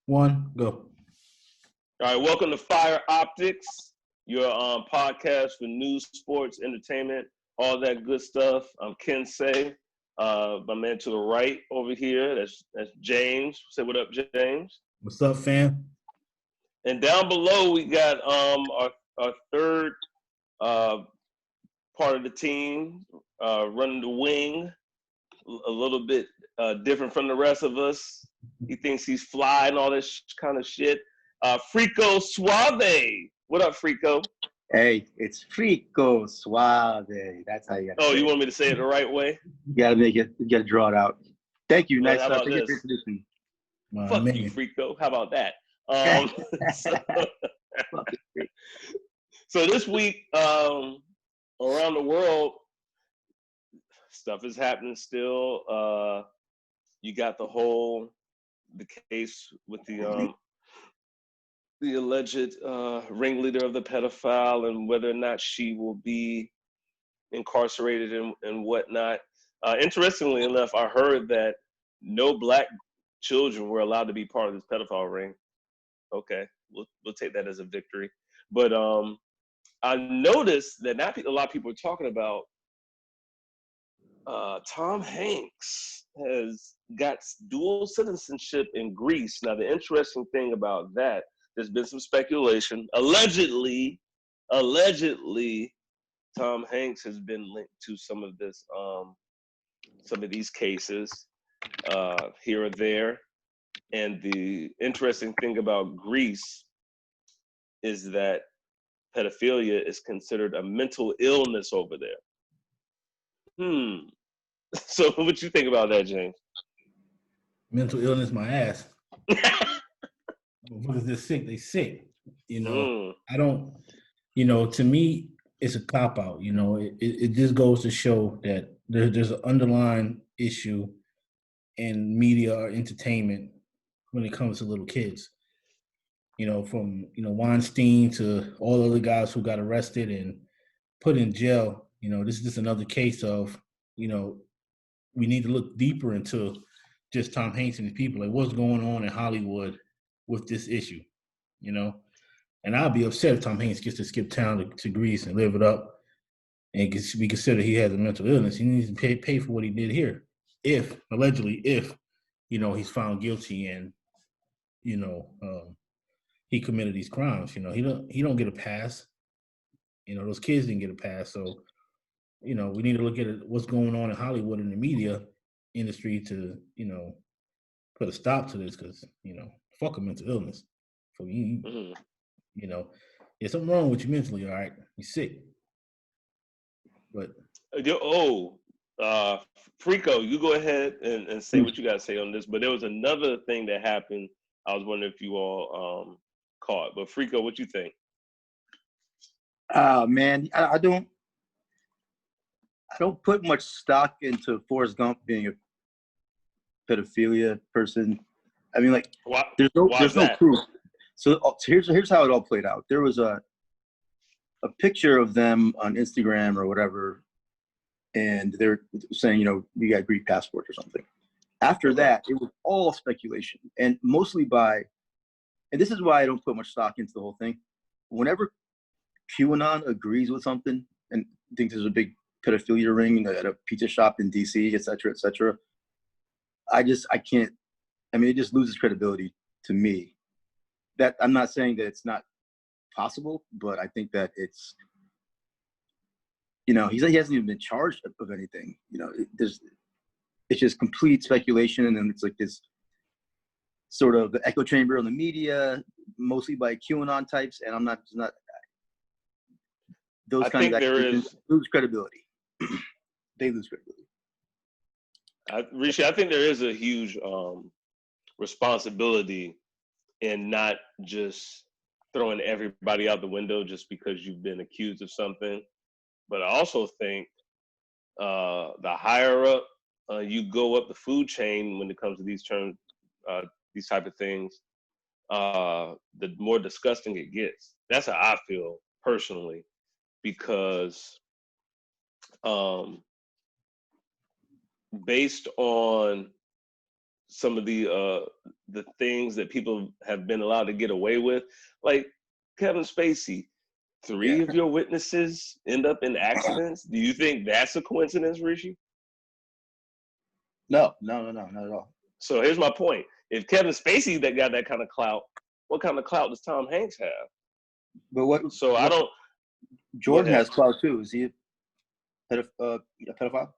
One, go. All right, welcome to Fire Optics, your podcast for news, sports, entertainment, all that good stuff. I'm Ken Say. My man to the right over here, that's James. Say what up, James. What's up, fam? And down below, we got our third part of the team running the wing, a little bit different from the rest of us. He thinks he's fly and all this kind of shit. Frico Suave. What up, Frico? Hey, it's Frico Suave. That's how you got to say you it. want me to say it the right way? You got to make it, you got to draw it out. Thank you. Well, Nice how stuff. about Thank you this? for introducing me. Fuck you, Frico. How about that? So this week, around the world, stuff is happening still. You got the case with the alleged ringleader of the pedophile and whether or not she will be incarcerated and whatnot. Interestingly enough, I heard that no black children were allowed to be part of this pedophile ring. Okay, we'll take that as a victory. But I noticed that now a lot of people are talking about Tom Hanks has got dual citizenship in Greece. Now, the interesting thing about that, there's been some speculation. Allegedly, Tom Hanks has been linked to some of these cases here or there. And the interesting thing about Greece is that pedophilia is considered a mental illness over there. So what you think about that, James? Mental illness, my ass. What is this sick? They sick. I don't, to me, it's a cop-out. It just goes to show that there's an underlying issue in media or entertainment when it comes to little kids. From, Weinstein to all the other guys who got arrested and put in jail. This is just another case of, we need to look deeper into just Tom Hanks and his people, like what's going on in Hollywood with this issue, And I'll be upset if Tom Hanks gets to skip town to Greece and live it up and be considered he has a mental illness. He needs to pay for what he did here. Allegedly, he's found guilty and, he committed these crimes. He don't get a pass. Those kids didn't get a pass. So, we need to look at what's going on in Hollywood in the media industry to, put a stop to this because, fuck a mental illness. So there's something wrong with you mentally, all right? You're sick. But Frico, you go ahead and say what you gotta say on this. But there was another thing that happened. I was wondering if you all caught. But Frico, what you think? Man, I don't put much stock into Forrest Gump being a pedophilia person. I mean, like, there's no proof. So here's how it all played out. There was a picture of them on Instagram or whatever, and they're saying, you got Greek passports or something. After that, it was all speculation, and mostly and this is why I don't put much stock into the whole thing. Whenever QAnon agrees with something and thinks there's a big pedophilia ring at a pizza shop in DC, et cetera, I can't. I mean, it just loses credibility to me. That I'm not saying that it's not possible, but I think that it's, he hasn't even been charged of anything. It's just complete speculation, and then it's like this sort of the echo chamber on the media, mostly by QAnon types, and I'm not those I kinds think of lose credibility. They lose credibility. Rishi, I think there is a huge responsibility in not just throwing everybody out the window just because you've been accused of something. But I also think the higher up you go up the food chain when it comes to these type of things, the more disgusting it gets. That's how I feel personally, because based on some of the things that people have been allowed to get away with, like Kevin Spacey. 3 of your witnesses end up in accidents. Do you think that's a coincidence, Rishi? No, not at all. So here's my point. If Kevin Spacey that got that kind of clout, what kind of clout does Tom Hanks have? But what? So I don't. Jordan has clout too. Is he a pedophile?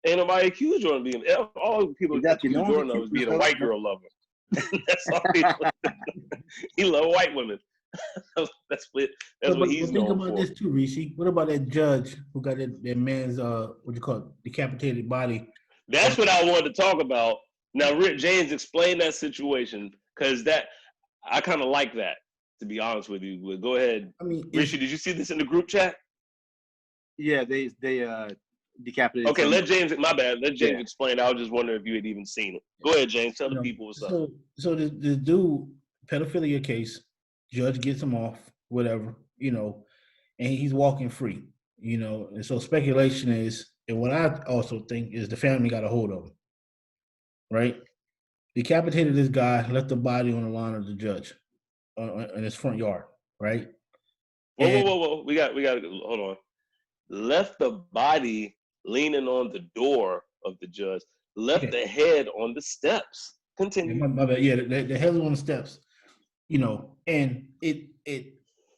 Ain't nobody accused Jordan of being. All people accuse Jordan of is being a white girl lover. That's all he love white women. That's what he's known for. Think about this too, Rishi. What about that judge who got that man's what you call it, decapitated body? That's what I wanted to talk about. Now, Rick James, explain that situation, because that I kind of like that, to be honest with you. But go ahead. I mean, Rishi, did you see this in the group chat? Yeah, they decapitated. Okay, let James explain. I was just wondering if you had even seen it. Go ahead, James. Tell the people what's up. So the dude, pedophilia case, judge gets him off, whatever, and he's walking free, and so speculation is, and what I also think is the family got a hold of him, right? Decapitated this guy, left the body on the lawn of the judge, in his front yard, right? Whoa! We got to hold on. Left the body leaning on the door of the judge. Left the head on the steps. Continue. My bad. Yeah, the head on the steps. And it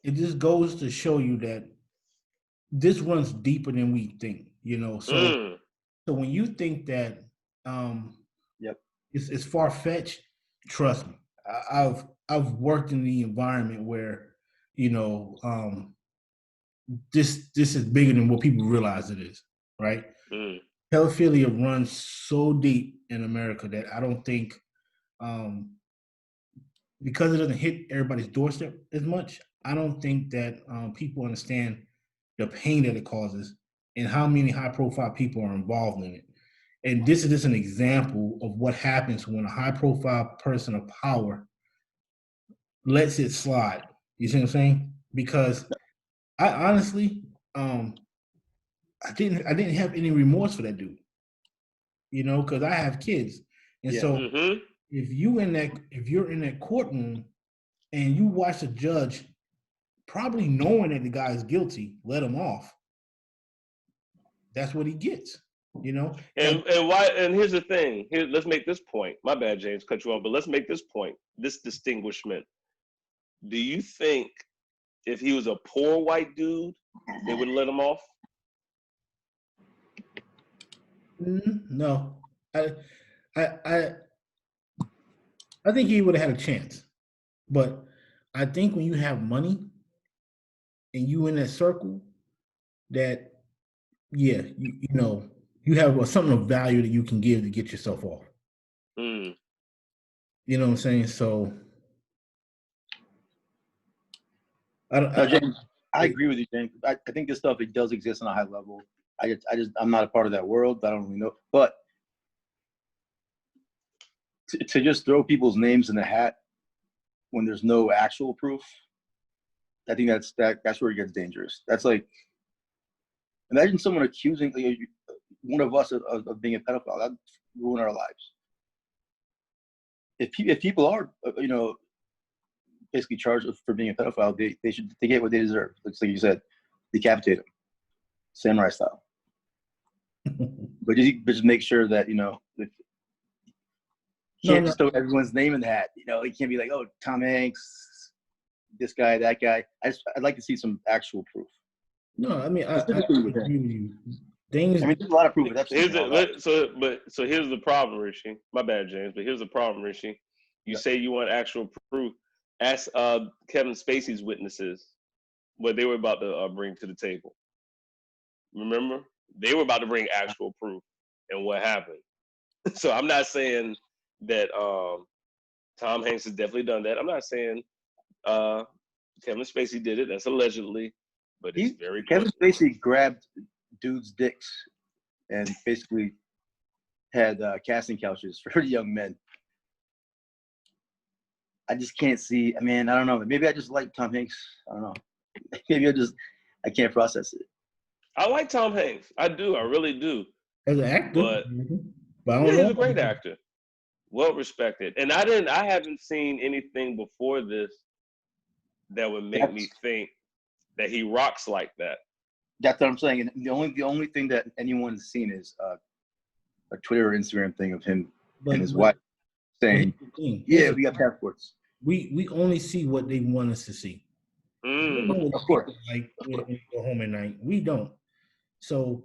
just goes to show you that this runs deeper than we think. So when you think that it's far fetched, trust me. I've worked in the environment where this is bigger than what people realize it is, right? Pedophilia runs so deep in America that I don't think, because it doesn't hit everybody's doorstep as much, I don't think that people understand the pain that it causes and how many high-profile people are involved in it. And this is just an example of what happens when a high-profile person of power lets it slide. You see what I'm saying? Because I honestly, I didn't have any remorse for that dude, because I have kids, and so if you're in that courtroom and you watch a judge, probably knowing that the guy is guilty, let him off. That's what he gets, And why? And here's the thing. Let's make this point. My bad, James, cut you off, but let's make this point. This distinguishment. Do you think if he was a poor white dude, they would let him off? No, I think he would have had a chance, but I think when you have money and you in that circle, that you have something of value that you can give to get yourself off. You know what I'm saying? So I agree with you, James. I think this stuff, it does exist on a high level. I'm not a part of that world. I don't really know. But to just throw people's names in the hat when there's no actual proof, I think that's where it gets dangerous. That's like, imagine someone accusing one of us of being a pedophile. That'd ruin our lives. If people are, basically charged for being a pedophile, they get what they deserve. Looks like you said, decapitate them, samurai style. But just make sure that just throw everyone's name in the hat. It can't be like, oh, Tom Hanks, this guy, that guy. I'd like to see some actual proof. No, I mean, I agree with you. There's a lot of proof. So here's the problem, Rishi. My bad, James, but here's the problem, Rishi. You say you want actual proof. Ask Kevin Spacey's witnesses what they were about to bring to the table. Remember? They were about to bring actual proof and what happened. So I'm not saying that Tom Hanks has definitely done that. I'm not saying Kevin Spacey did it. That's allegedly, but it's very Kevin Spacey grabbed dudes' dicks and basically had casting couches for young men. I just can't see. I mean, I don't know. Maybe I just like Tom Hanks. I don't know. Maybe I can't process it. I like Tom Hanks. I do. I really do. As an actor, but he's a great actor. well respected. And I haven't seen anything before this that would make me think that he rocks like that. That's what I'm saying. And the only thing that anyone's seen is a Twitter or Instagram thing of him and his wife saying, "Yeah, we got passports." We only see what they want us to see. Of course. Like when you go home at night, we don't. So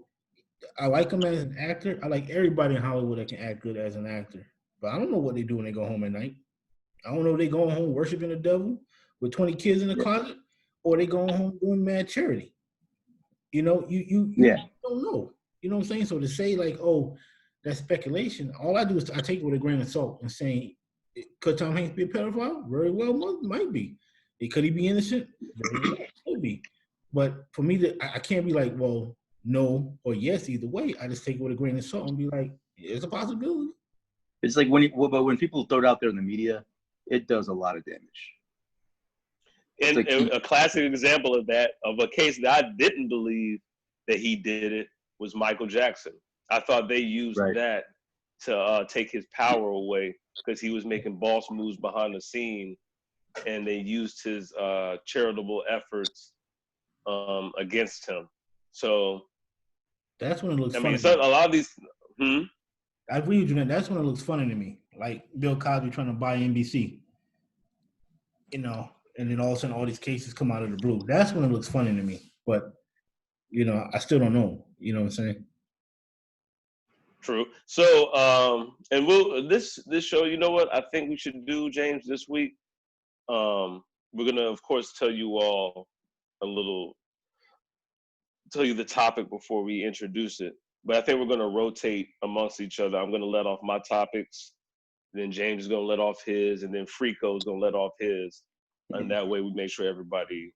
I like him as an actor. I like everybody in Hollywood that can act good as an actor. But I don't know what they do when they go home at night. I don't know if they going home worshiping the devil with 20 kids in the closet, or they going home doing mad charity. You know, you don't know. You know what I'm saying? So to say like, oh, that's speculation. All I do is I take it with a grain of salt and saying, could Tom Hanks be a pedophile? Very well, might be. Could he be innocent? Very well, could be. But for me, I can't be like, well, no or yes either way. I just take it with a grain of salt and be like, it's a possibility. It's like when people throw it out there in the media, it does a lot of damage. And, like, and a classic example of that, of a case that I didn't believe that he did it, was Michael Jackson. I thought they used that to take his power away because he was making boss moves behind the scene, and they used his charitable efforts against him. So that's when it looks funny. I mean, so a lot of these. I agree with you, man. That's when it looks funny to me. Like Bill Cosby trying to buy NBC, you know, and then all of a sudden all these cases come out of the blue. That's when it looks funny to me. But, you know, I still don't know. You know what I'm saying? True. So, and this show, you know what I think we should do, James, this week? We're gonna, of course, tell you all tell you the topic before we introduce it. But I think we're gonna rotate amongst each other. I'm gonna let off my topics, then James is gonna let off his, and then Frico is gonna let off his, and that way we make sure everybody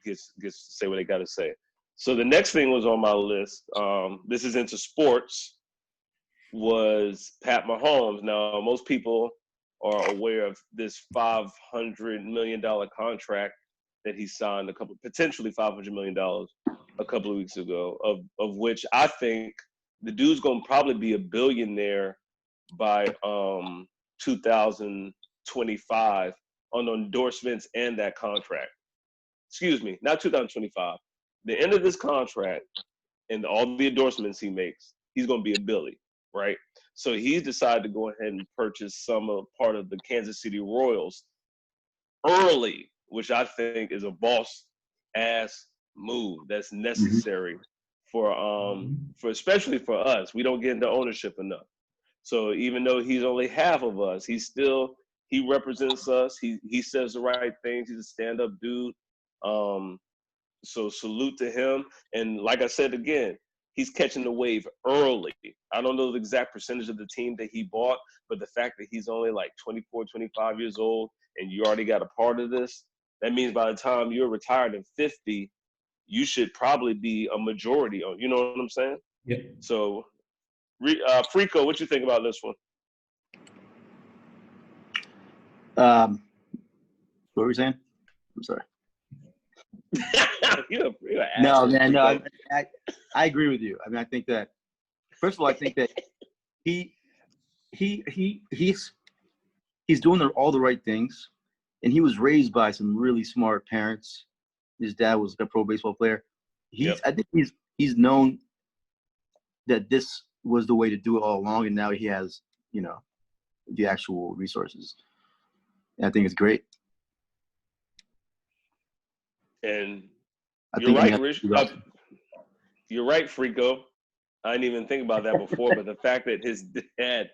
gets to say what they got to say. So the next thing was on my list. This is into sports. Was Pat Mahomes. Now most people are aware of this $500 million contract that he signed potentially $500 million a couple of weeks ago, of which I think the dude's gonna probably be a billionaire by 2025 on endorsements and that contract. Excuse me, not 2025. The end of this contract and all the endorsements he makes, he's gonna be a Billy, right? So he's decided to go ahead and purchase part of the Kansas City Royals early, which I think is a boss ass move that's necessary for especially for us. We don't get into ownership enough. So even though he's only half of us, he represents us. He says the right things. He's a stand-up dude. So salute to him. And like I said again, he's catching the wave early. I don't know the exact percentage of the team that he bought, but the fact that he's only like 24, 25 years old and you already got a part of this, that means by the time you're retired at 50, you should probably be a majority on. You know what I'm saying? Yeah. So, Frico, what you think about this one? What were we saying? I'm sorry. No, man. No, I agree with you. I mean, I think that first of all, I think that he's doing all the right things, and he was raised by some really smart parents. His dad was a pro baseball player. I think he's known that this was the way to do it all along, and now he has, you know, the actual resources. And I think it's great. And you're right, Rich. You're right, Frico. I didn't even think about that before, but the fact that his dad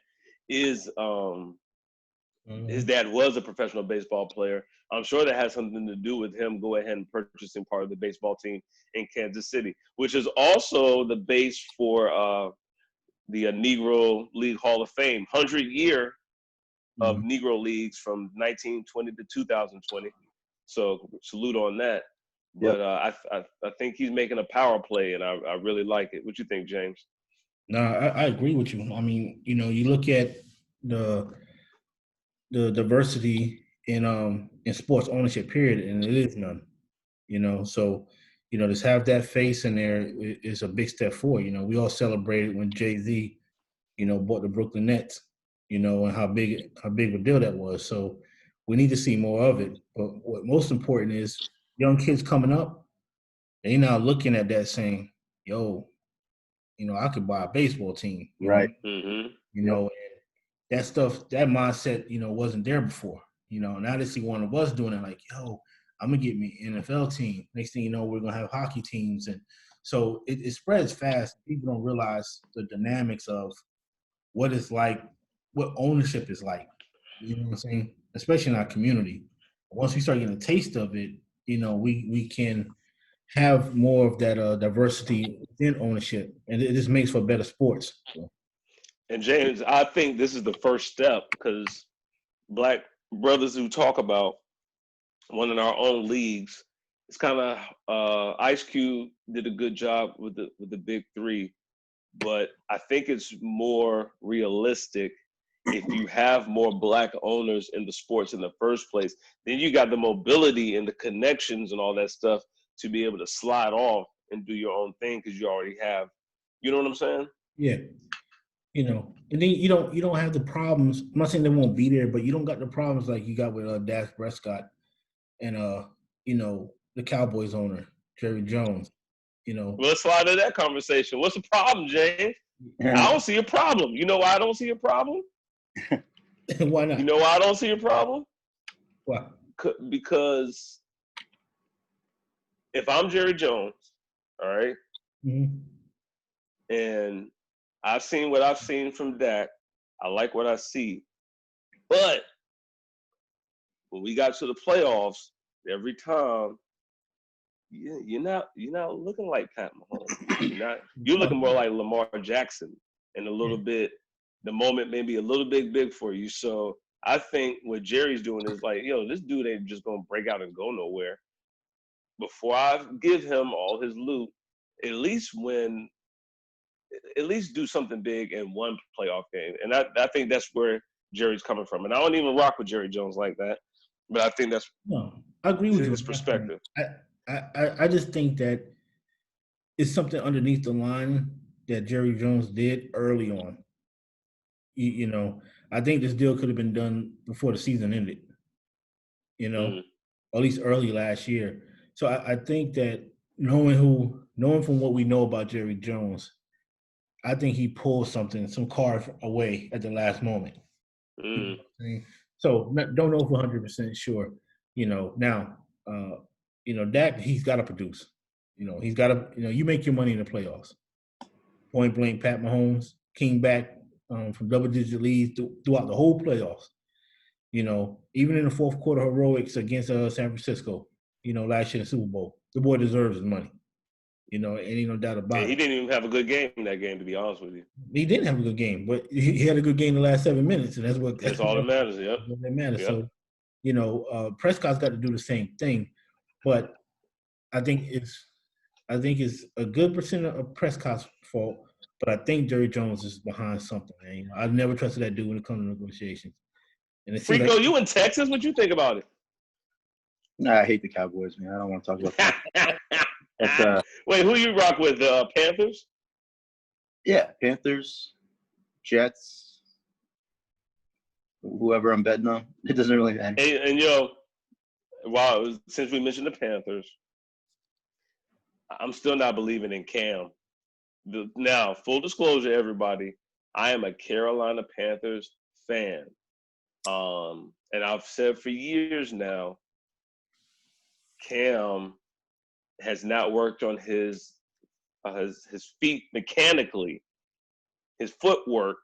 is his dad was a professional baseball player, I'm sure that has something to do with him go ahead and purchasing part of the baseball team in Kansas City, which is also the base for the Negro League Hall of Fame, 100-year of Negro Leagues from 1920 to 2020. So salute on that. But I think he's making a power play, and I really like it. What you think, James? No, I agree with you. I mean, you know, you look at the diversity in sports ownership period, and it is none. You know, so you know, to have that face in there is a big step forward. You know, we all celebrated when Jay-Z, you know, bought the Brooklyn Nets. and how big a deal that was. So we need to see more of it. But what most important is young kids coming up, they now looking at that saying, yo, I could buy a baseball team, right. And that stuff, that mindset, wasn't there before. Now they see one of us doing it, like, yo, I'm gonna get me an NFL team. Next thing you know, we're gonna have hockey teams, and so it spreads fast. People don't realize the dynamics of what it's like, what ownership is like. You know what I'm saying? Especially in our community. Once we start getting a taste of it, we can have more of that diversity within ownership, and it just makes for better sports. So. And James, I think this is the first step, because Black brothers who talk about one in our own leagues, it's kind of Ice Cube did a good job with the big three, but I think it's more realistic if you have more Black owners in the sports in the first place. Then you got the mobility and the connections and all that stuff to be able to slide off and do your own thing, because you already have, you know what I'm saying? Yeah. And then you don't have the problems. I'm not saying they won't be there, but you don't got the problems like you got with Dak Prescott and the Cowboys owner, Jerry Jones. Let's slide to that conversation. What's the problem, James? I don't see a problem. You know why I don't see a problem? Why not? You know why I don't see a problem? Why? Because if I'm Jerry Jones, all right, and I've seen what I've seen from Dak, I like what I see. But when we got to the playoffs, every time you're not looking like Pat Mahomes. You're looking more like Lamar Jackson, and a little bit, the moment may be a little big for you. So I think what Jerry's doing is like, this dude ain't just gonna break out and go nowhere. Before I give him all his loot, at least do something big in one playoff game. And I think that's where Jerry's coming from. And I don't even rock with Jerry Jones like that, but I think that's I agree with his perspective. I just think that it's something underneath the line that Jerry Jones did early on. I think this deal could have been done before the season ended, or at least early last year. So I think that knowing from what we know about Jerry Jones, I think he pulled some card away at the last moment. So don't know for 100% sure. Now, Dak, he's got to produce. He's got to. You make your money in the playoffs. Point blank, Pat Mahomes came back from double-digit leads throughout the whole playoffs. Even in the fourth quarter heroics against San Francisco, last year in the Super Bowl, the boy deserves his money. Ain't no doubt about it. He didn't even have a good game in that game, to be honest with you. He didn't have a good game, but he had a good game the last 7 minutes, and that's all that matters. Yep. That's what that matters. Yep. So, Prescott's got to do the same thing, but I think it's a good percent of Prescott's fault, but I think Jerry Jones is behind something, man. I've never trusted that dude when it comes to negotiations. And Rico, you in Texas? What you think about it? Nah, I hate the Cowboys, man. I don't want to talk about that. Wait, who you rock with? Panthers? Yeah, Panthers, Jets, whoever I'm betting on. It doesn't really matter. And since we mentioned the Panthers, I'm still not believing in Cam. Now, full disclosure, everybody, I am a Carolina Panthers fan. And I've said for years now, Cam has not worked on his feet mechanically, his footwork,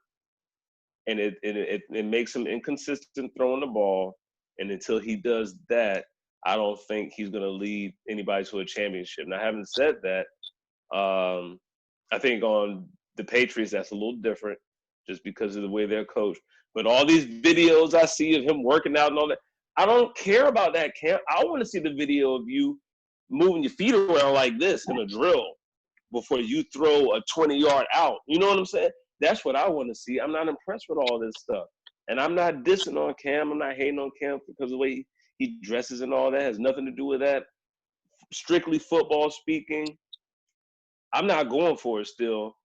and it makes him inconsistent throwing the ball. And until he does that, I don't think he's going to lead anybody to a championship. Now, having said that, I think on the Patriots, that's a little different just because of the way they're coached. But all these videos I see of him working out and all that, I don't care about that, Cam. I want to see the video of you moving your feet around like this in a drill before you throw a 20-yard out. You know what I'm saying? That's what I want to see. I'm not impressed with all this stuff. And I'm not dissing on Cam. I'm not hating on Cam because of the way he dresses and all that. It has nothing to do with that. Strictly football speaking, I'm not going for it still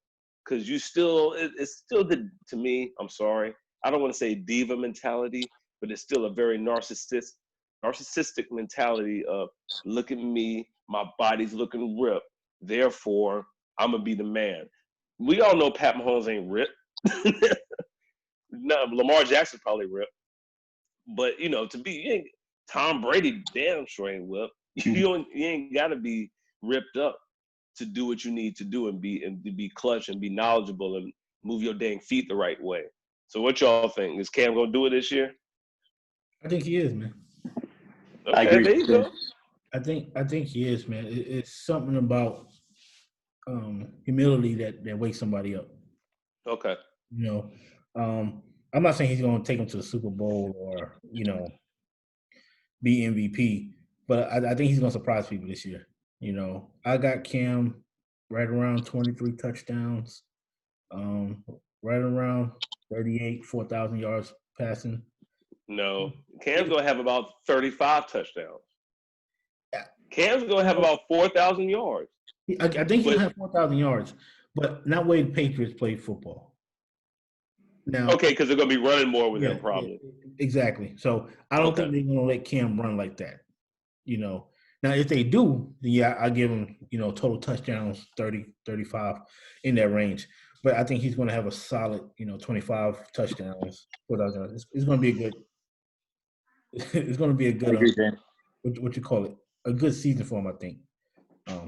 because it's still, to me, I'm sorry, I don't want to say diva mentality, but it's still a very narcissistic mentality of, look at me, my body's looking ripped, therefore I'm gonna be the man. We all know Pat Mahomes ain't ripped. No, Lamar Jackson probably ripped, but to be Tom Brady, damn sure ain't whipped. You ain't got to be ripped up to do what you need to do and to be clutch and be knowledgeable and move your dang feet the right way. So what y'all think? Is Cam gonna do it this year? I think he is, man. Okay, I agree. There you go. I think he is, man. It's something about humility that wakes somebody up. Okay. I'm not saying he's going to take him to the Super Bowl or be MVP, but I think he's going to surprise people this year. I got Cam right around 23 touchdowns, right around 38, 4,000 yards passing. No, Cam's going to have about 35 touchdowns. Cam's going to have about 4,000 yards. I think he'll have 4,000 yards, but not way the Patriots play football. Now, okay, because they're going to be running more with him, probably. Yeah, exactly. So I don't think they're going to let Cam run like that. Now if they do, then I'll give him, total touchdowns, 30, 35 in that range. But I think he's going to have a solid, 25 touchdowns. It's going to be a good. It's going to be a good. What you call it? A good season for him, I think.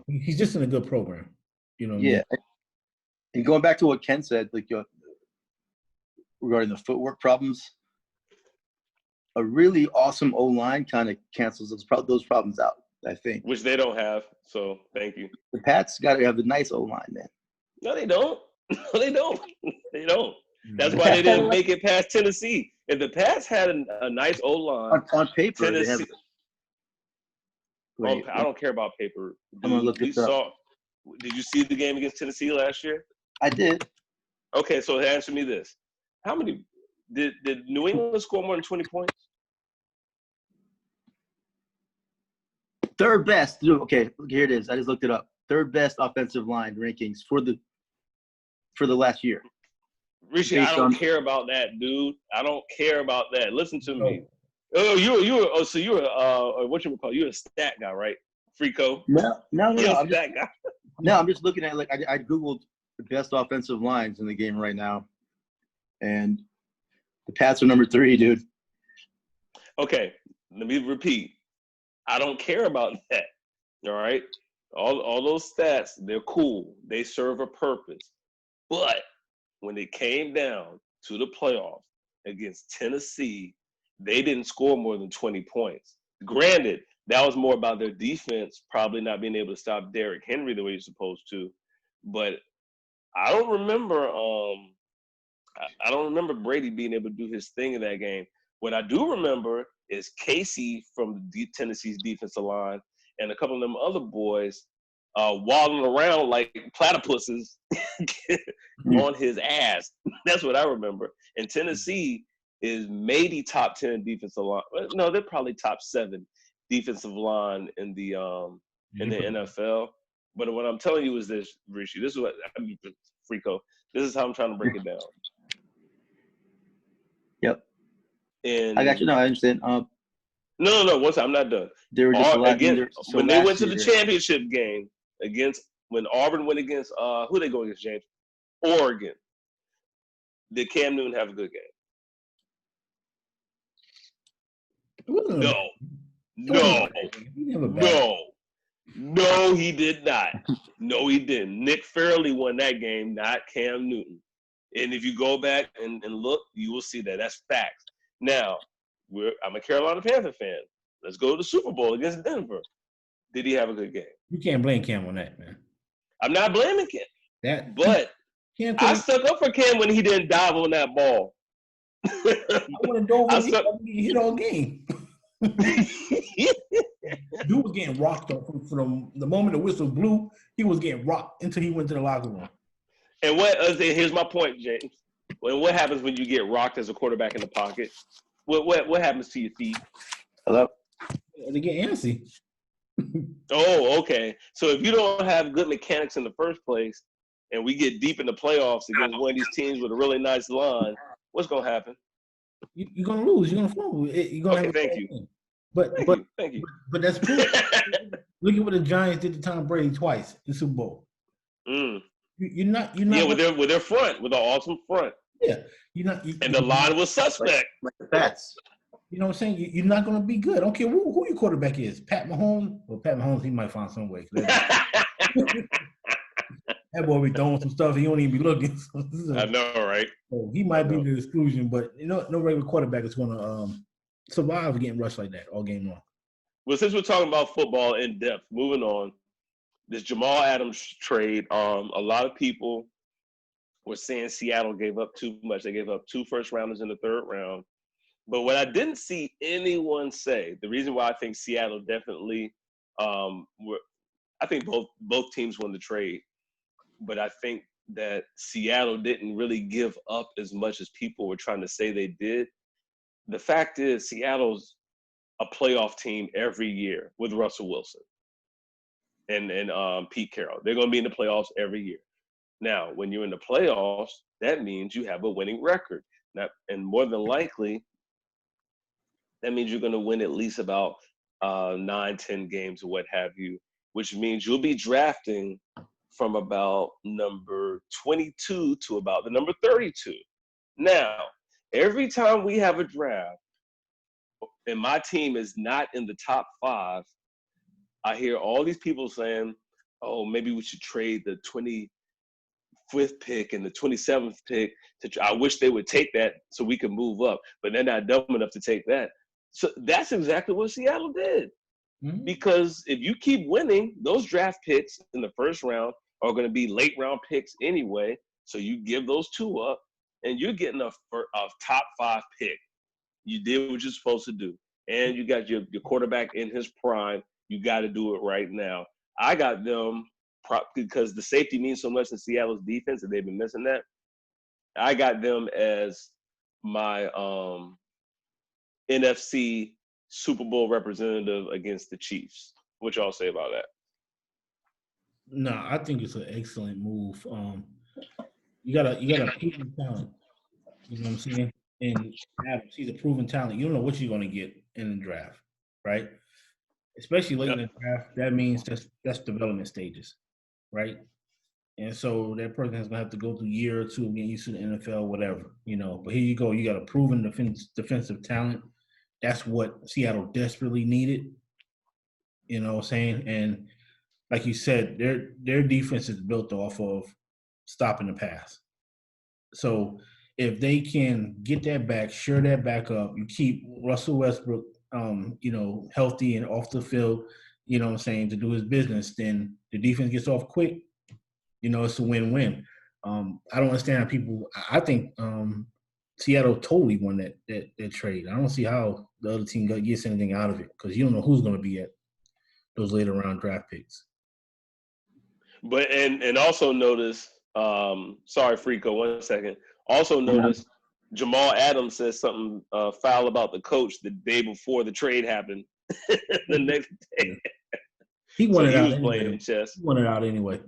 He's just in a good program. Yeah. And going back to what Ken said, regarding the footwork problems, a really awesome O-line kind of cancels those problems out, I think. Which they don't have, so thank you. The Pats got to have a nice O-line, man. No, they don't. No, they don't. They don't. That's why they didn't make it past Tennessee. If the Pats had a nice O-line on paper, Tennessee. I don't care about paper. I'm gonna look this up. Did you see the game against Tennessee last year? I did. Okay, so answer me this: how many did New England score more than 20 points? Third best. Okay, here it is. I just looked it up. Third best offensive line rankings for the last year. Rishi, I don't care about that, dude. I don't care about that. Listen to me. Oh, you're what you would call? You're a stat guy, right? Freako. No. You're a stat guy. No, I'm just looking at I googled the best offensive lines in the game right now, and the Pats are number 3, dude. Okay, let me repeat. I don't care about that. All right, all those stats, they're cool. They serve a purpose. But when it came down to the playoffs against Tennessee, they didn't score more than 20 points. Granted, that was more about their defense probably not being able to stop Derrick Henry the way you're supposed to. But I don't remember Brady being able to do his thing in that game. What I do remember is Casey from Tennessee's defensive line and a couple of them other boys waddling around like platypuses on his ass. That's what I remember. And Tennessee is maybe top 10 defensive line. No, they're probably top 7 defensive line in the NFL. But what I'm telling you is this, Rishi. This is what Freako. This is how I'm trying to break it down. Yep. And I got you. No, I understand. No. Once I'm not done. They were just when they went to the championship game when Auburn went against who they go against, James? Oregon. Did Cam Newton have a good game? No, he did not. No, he didn't. Nick Fairley won that game, not Cam Newton. And if you go back and look, you will see that. That's facts. Now, I'm a Carolina Panther fan. Let's go to the Super Bowl against Denver. Did he have a good game? You can't blame Cam on that, man. I'm not blaming Cam. But I stuck up for Cam when he didn't dive on that ball. I would have dove when he hit all game. Dude was getting rocked from the moment the whistle blew. He was getting rocked until he went to the locker room. And here's my point, James. What happens when you get rocked as a quarterback in the pocket? What happens to your feet? Hello? They get antsy. Oh, okay. So if you don't have good mechanics in the first place, and we get deep in the playoffs against one of these teams with a really nice line, what's gonna happen? you're gonna lose. You're gonna fumble. You're gonna have a thank bad you. game. But Thank you. but that's proof. Look at what the Giants did to Tom Brady twice in the Super Bowl. You're not. Yeah, with their front, with an awesome front. Yeah, you're not. And the line was suspect. Like the Pats. You know what I'm saying? You're not going to be good. I don't care who your quarterback is. Pat Mahomes. Well, Pat Mahomes, he might find some way. That boy be throwing some stuff. He don't even be looking. I know, right? So he might be the exclusion, but no regular quarterback is going to survive getting rushed like that all game long. Well, since we're talking about football in depth, moving on, this Jamal Adams trade, a lot of people were saying Seattle gave up too much. They gave up 2 first-rounders in the 3rd round. But what I didn't see anyone say, the reason why I think Seattle definitely, I think both teams won the trade, but I think that Seattle didn't really give up as much as people were trying to say they did. The fact is, Seattle's a playoff team every year with Russell Wilson and Pete Carroll. They're going to be in the playoffs every year. Now, when you're in the playoffs, that means you have a winning record. Now, and more than likely, that means you're going to win at least about 9-10 games or what have you, which means you'll be drafting from about number 22 to about the number 32. Now, every time we have a draft and my team is not in the top 5, I hear all these people saying, oh, maybe we should trade the 25th pick and the 27th pick. I wish they would take that so we could move up, but they're not dumb enough to take that. So that's exactly what Seattle did. Mm-hmm. Because if you keep winning, those draft picks in the 1st round are going to be late round picks anyway. So you give those 2 up, and you're getting a top 5 pick. You did what you're supposed to do. And you got your quarterback in his prime. You got to do it right now. I got them because the safety means so much in Seattle's defense, and they've been missing that. I got them as my NFC Super Bowl representative against the Chiefs. What y'all say about that? No, I think it's an excellent move. You got a proven talent. You know what I'm saying? And Adams, he's a proven talent. You don't know what you're going to get in the draft, right? Especially late in the draft. That means that's development stages, right? And so that person is going to have to go through a year or 2 getting used to the NFL, whatever, But here you go. You got a proven defensive talent. That's what Seattle desperately needed. You know what I'm saying? And like you said, their defense is built off of stopping the pass. So if they can get that back, shore that back up, you keep Russell Westbrook, healthy and off the field, you know what I'm saying, to do his business, then the defense gets off quick. It's a win-win. I don't understand how people – I think Seattle totally won that trade. I don't see how the other team gets anything out of it because you don't know who's going to be at those later round draft picks. But and also notice sorry, Frico, 1 second. Also notice Jamal Adams says something foul about the coach the day before the trade happened. The next day. He wanted so out he was anyway. playing chess. He wanted out anyway.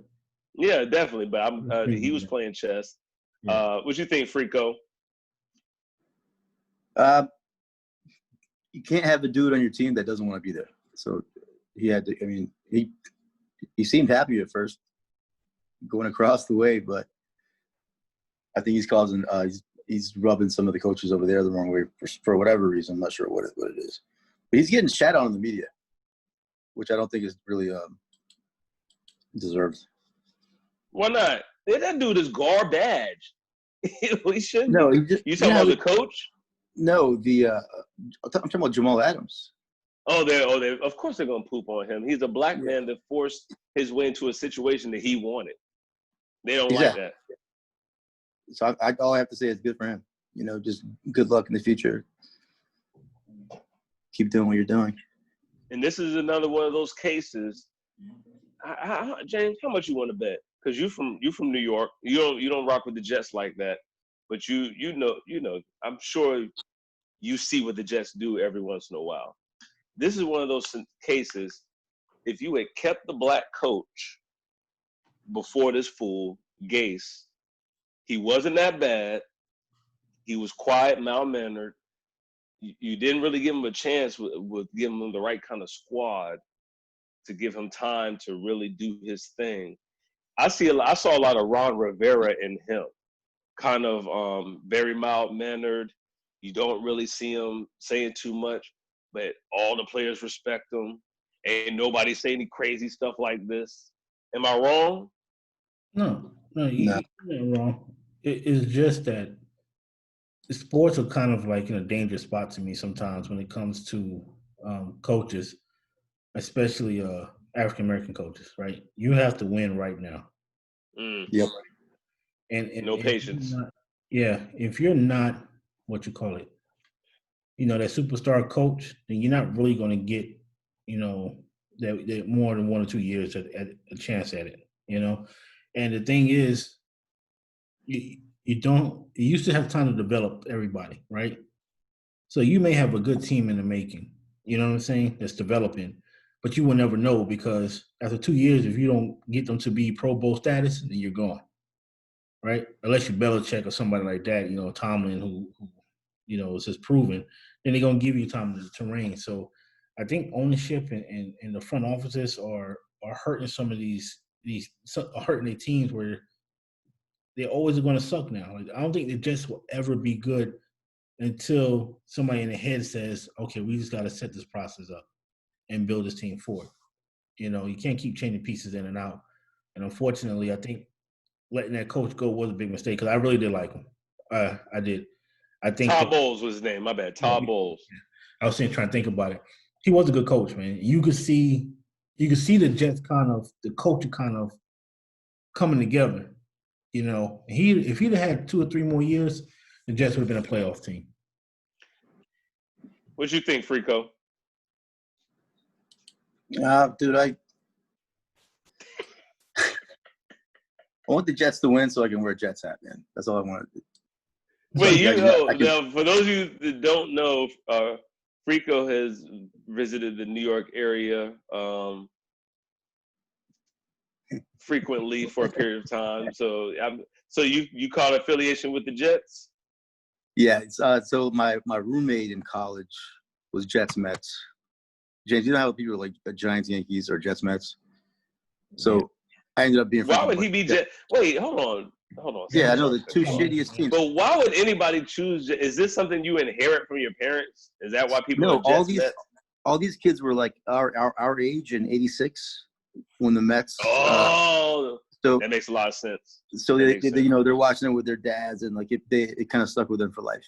Yeah, definitely. But he was playing chess. Yeah. What you think, Frico? You can't have a dude on your team that doesn't want to be there. So he had to. I mean, he seemed happy at first, going across the way, but I think he's causing. He's rubbing some of the coaches over there the wrong way for whatever reason. I'm not sure what it is, but he's getting shat on in the media, which I don't think is really deserved. Why not? That dude is garbage. He shouldn't. No, you talking about the coach? No, I'm talking about Jamal Adams. Oh, they of course they're gonna poop on him. He's a black man that forced his way into a situation that he wanted. They don't like that. So all I have to say is good for him. Just good luck in the future. Keep doing what you're doing. And this is another one of those cases. James, how much you want to bet? Because you from New York. You don't rock with the Jets like that. But you know. I'm sure you see what the Jets do every once in a while. This is one of those cases. If you had kept the black coach before this fool, Gase, he wasn't that bad. He was quiet, mild-mannered. you didn't really give him a chance with giving him the right kind of squad to give him time to really do his thing. I saw a lot of Ron Rivera in him, kind of very mild mannered. You don't really see him saying too much, but all the players respect him. Ain't nobody say any crazy stuff like this. Am I wrong? No, you're not wrong. It's just that sports are kind of like in a dangerous spot to me sometimes when it comes to coaches, especially African American coaches. Right, you have to win right now. Yep. And no patience. If you're not what you call it, that superstar coach, then you're not really going to get, that more than 1 or 2 years at a chance at it. And the thing is, you don't. You used to have time to develop everybody, right? So you may have a good team in the making. You know what I'm saying? That's developing, but you will never know because after 2 years, if you don't get them to be Pro Bowl status, then you're gone, right? Unless you Belichick or somebody like that, Tomlin, who is just proven, then they're gonna give you time to reign. So I think ownership and the front offices are hurting some of these hurting their teams where they're always going to suck now. Like, I don't think the Jets will ever be good until somebody in the head says, okay, we just got to set this process up and build this team forward. You can't keep changing pieces in and out. And unfortunately, I think letting that coach go was a big mistake because I really did like him. I did. I think Todd Bowles was his name. My bad. Todd Bowles. I was trying to think about it. He was a good coach, man. You could see the Jets the culture kind of coming together. If he'd had 2 or 3 more years, the Jets would have been a playoff team. What you think, Frico? Dude, I want the Jets to win so I can wear a Jets hat, man. That's all I want to do. Wait, now, for those of you that don't know, Frico has visited the New York area frequently for a period of time. So you caught affiliation with the Jets? Yeah. So my roommate in college was Jets Mets. James, you know how people are like Giants Yankees or Jets Mets? So I ended up being. Why would he be Jets? Wait, hold on. Yeah, I know the 2 shittiest teams. But why would anybody choose? Is this something you inherit from your parents? Is that why people are Jets Mets? All these kids were like our age in '86 when the Mets. So that makes a lot of sense. So they they're watching it with their dads, and like it kind of stuck with them for life.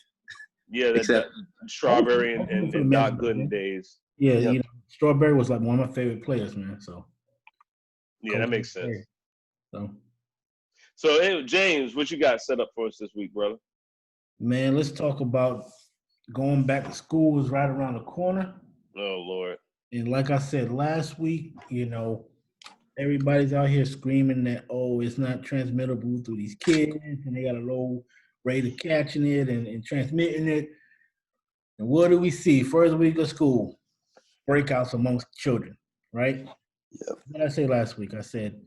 Yeah, that Strawberry and Doc Gooden days. Yeah, yep. Strawberry was like one of my favorite players, man. So yeah, that makes sense. So James, what you got set up for us this week, brother? Man, let's talk about going back to school is right around the corner. Oh Lord! And like I said last week, everybody's out here screaming that, it's not transmittable through these kids and they got a low rate of catching it and transmitting it. And what do we see? First week of school, breakouts amongst children, right? Yep. What did I say last week? I said,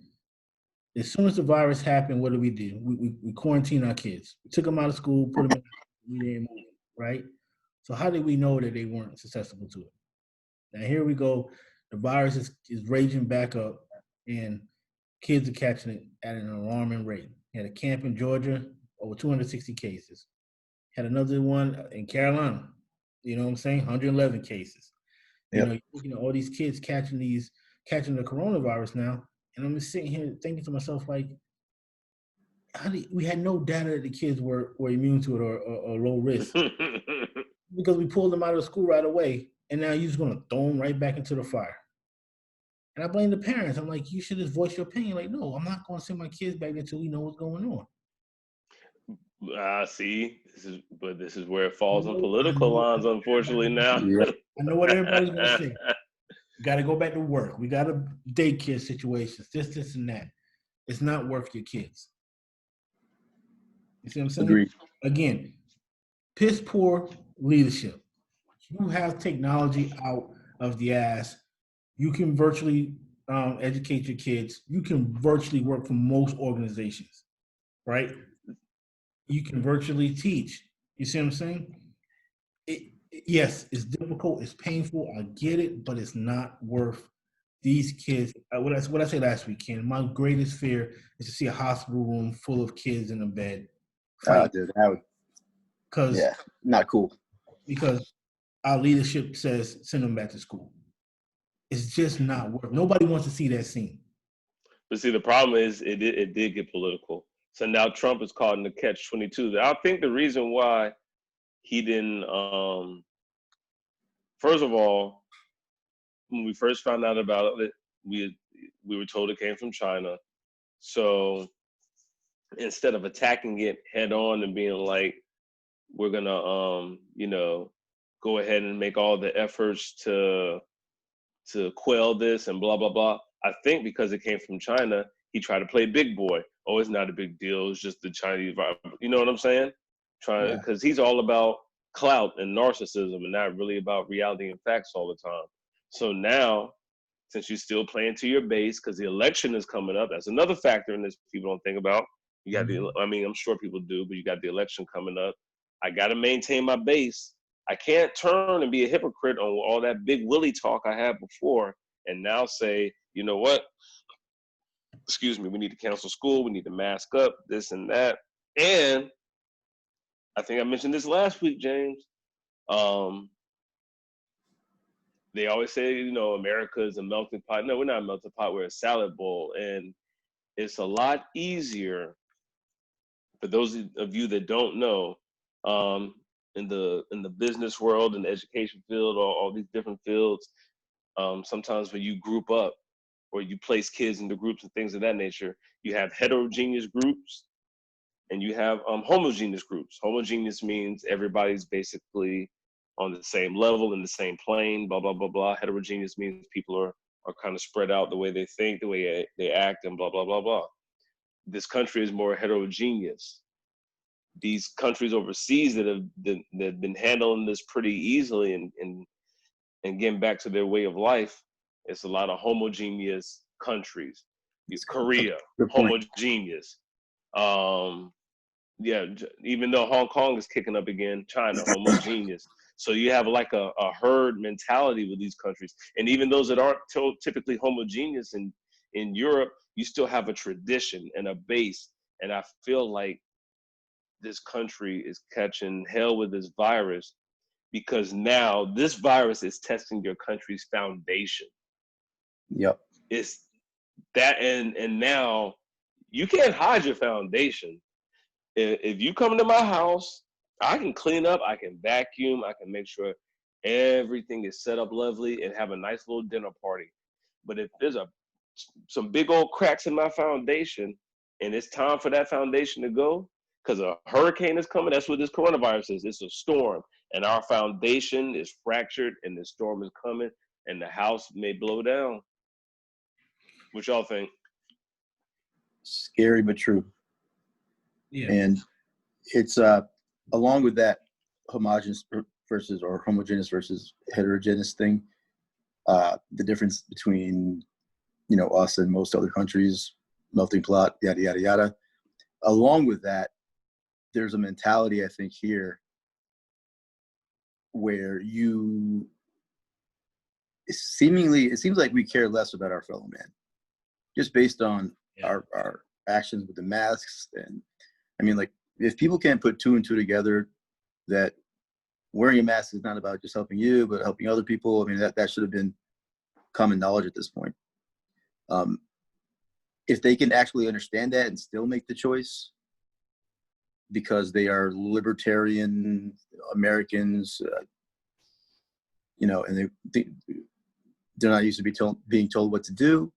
as soon as the virus happened, what did we do? We quarantined our kids. We took them out of school, put them in, we didn't move them, right? So how did we know that they weren't susceptible to it? Now here we go. The virus is raging back up, and kids are catching it at an alarming rate. Had a camp in Georgia, over 260 cases. Had another one in Carolina. You know what I'm saying? 111 cases. Yep. All these kids catching the coronavirus now, and I'm just sitting here thinking to myself, like, we had no data that the kids were immune to it or low risk because we pulled them out of school right away, and now you're just going to throw them right back into the fire. And I blame the parents. I'm like, you should just voice your opinion. Like, no, I'm not going to send my kids back until we know what's going on. See, this is where it falls on political lines, unfortunately. Now, I know what everybody's going to say. We got to go back to work. We got to daycare situations. This, and that. It's not worth your kids. You see what I'm saying? Agreed. Again, piss poor leadership. You have technology out of the ass. You can virtually educate your kids. You can virtually work for most organizations, right? You can virtually teach. You see what I'm saying? yes, it's difficult, it's painful, I get it, but it's not worth these kids. What I said last week, Ken, my greatest fear is to see a hospital room full of kids in a bed fighting. Dude, that would, yeah, not cool. Because our leadership says send them back to school. It's just not worth. Nobody wants to see that scene. But see, the problem is it did get political. So now Trump is caught in the catch-22. I think the reason why he didn't, first of all, when we first found out about it, we were told it came from China. So instead of attacking it head on and being like, we're gonna, go ahead and make all the efforts to quell this and blah blah blah. I think because it came from China, he tried to play big boy. Oh, it's not a big deal. It's just the Chinese vibe. You know what I'm saying? Because he's all about clout and narcissism and not really about reality and facts all the time. So now, since you're still playing to your base, because the election is coming up, that's another factor in this people don't think about. You got I'm sure people do, but you got the election coming up. I got to maintain my base. I can't turn and be a hypocrite on all that big Willie talk I had before and now say, you know what? Excuse me, we need to cancel school. We need to mask up, this and that. And I think I mentioned this last week, James. They always say, America is a melting pot. No, we're not a melting pot. We're a salad bowl. And it's a lot easier for those of you that don't know, in the business world, in the education field, all these different fields, sometimes when you group up or you place kids into groups and things of that nature, you have heterogeneous groups and you have homogeneous groups. Homogeneous means everybody's basically on the same level, in the same plane, blah, blah, blah, blah. Heterogeneous means people are kind of spread out the way they think, the way they act, and blah, blah, blah, blah. This country is more heterogeneous. These countries overseas that have been handling this pretty easily and getting back to their way of life, it's a lot of homogeneous countries. Korea, homogeneous. Even though Hong Kong is kicking up again, China, homogeneous. So you have like a herd mentality with these countries. And even those that aren't typically homogeneous in Europe, you still have a tradition and a base. And I feel like this country is catching hell with this virus because now this virus is testing your country's foundation. Yep. It's that, and now you can't hide your foundation. If you come to my house, I can clean up, I can vacuum, I can make sure everything is set up lovely and have a nice little dinner party. But if there's some big old cracks in my foundation and it's time for that foundation to go, because a hurricane is coming, that's what this coronavirus is. It's a storm, and our foundation is fractured, and the storm is coming, and the house may blow down. What y'all think? Scary but true. Yeah. And it's along with that homogeneous versus heterogeneous thing, the difference between us and most other countries, melting pot, yada yada yada. Along with that, there's a mentality I think here where it seems like we care less about our fellow man, just based on our actions with the masks. And I mean, like, if people can't put two and two together, that wearing a mask is not about just helping you, but helping other people. I mean, that should have been common knowledge at this point. If they can actually understand that and still make the choice because they are libertarian Americans, and they're not used to being told what to do,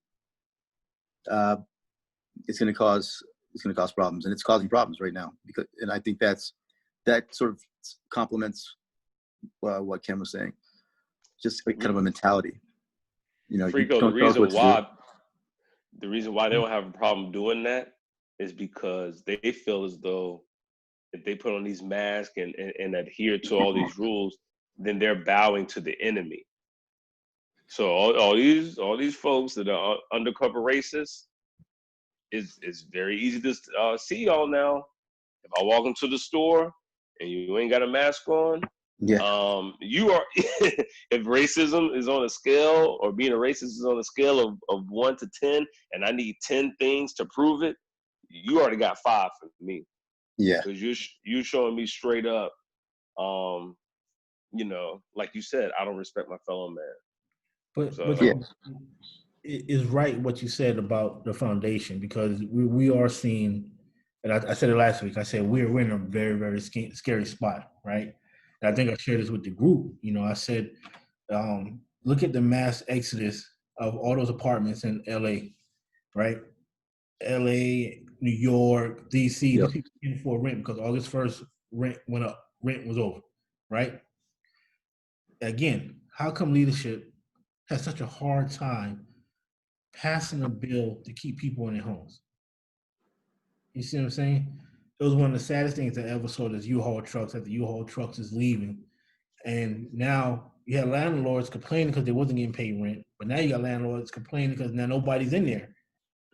it's going to cause problems, and it's causing problems right now. And I think that sort of complements what Ken was saying. Just like kind of a mentality. Frico, the reason why they don't have a problem doing that is because they feel as though if they put on these masks and adhere to all these rules, then they're bowing to the enemy. So all these folks that are undercover racists, it's very easy to see y'all now. If I walk into the store and you ain't got a mask on, Yeah. You are if racism is on a scale, or being a racist is on a scale of 1 to 10, and I need 10 things to prove it, you already got 5 for me. Yeah. Because you showing me straight up, like you said, I don't respect my fellow man. But yeah, it is right what you said about the foundation, because we are seeing, and I said it last week. I said we're in a very, very scary spot, right? And I think I shared this with the group. I said, look at the mass exodus of all those apartments in LA, right? LA, New York, DC. Yep. These people came for rent because August 1st rent went up, rent was over, right? Again, how come leadership has such a hard time passing a bill to keep people in their homes? You see what I'm saying? It was one of the saddest things I ever saw. This U-Haul trucks, that the U-Haul trucks is leaving, and now you had landlords complaining because they wasn't getting paid rent, but now you got landlords complaining because now nobody's in there.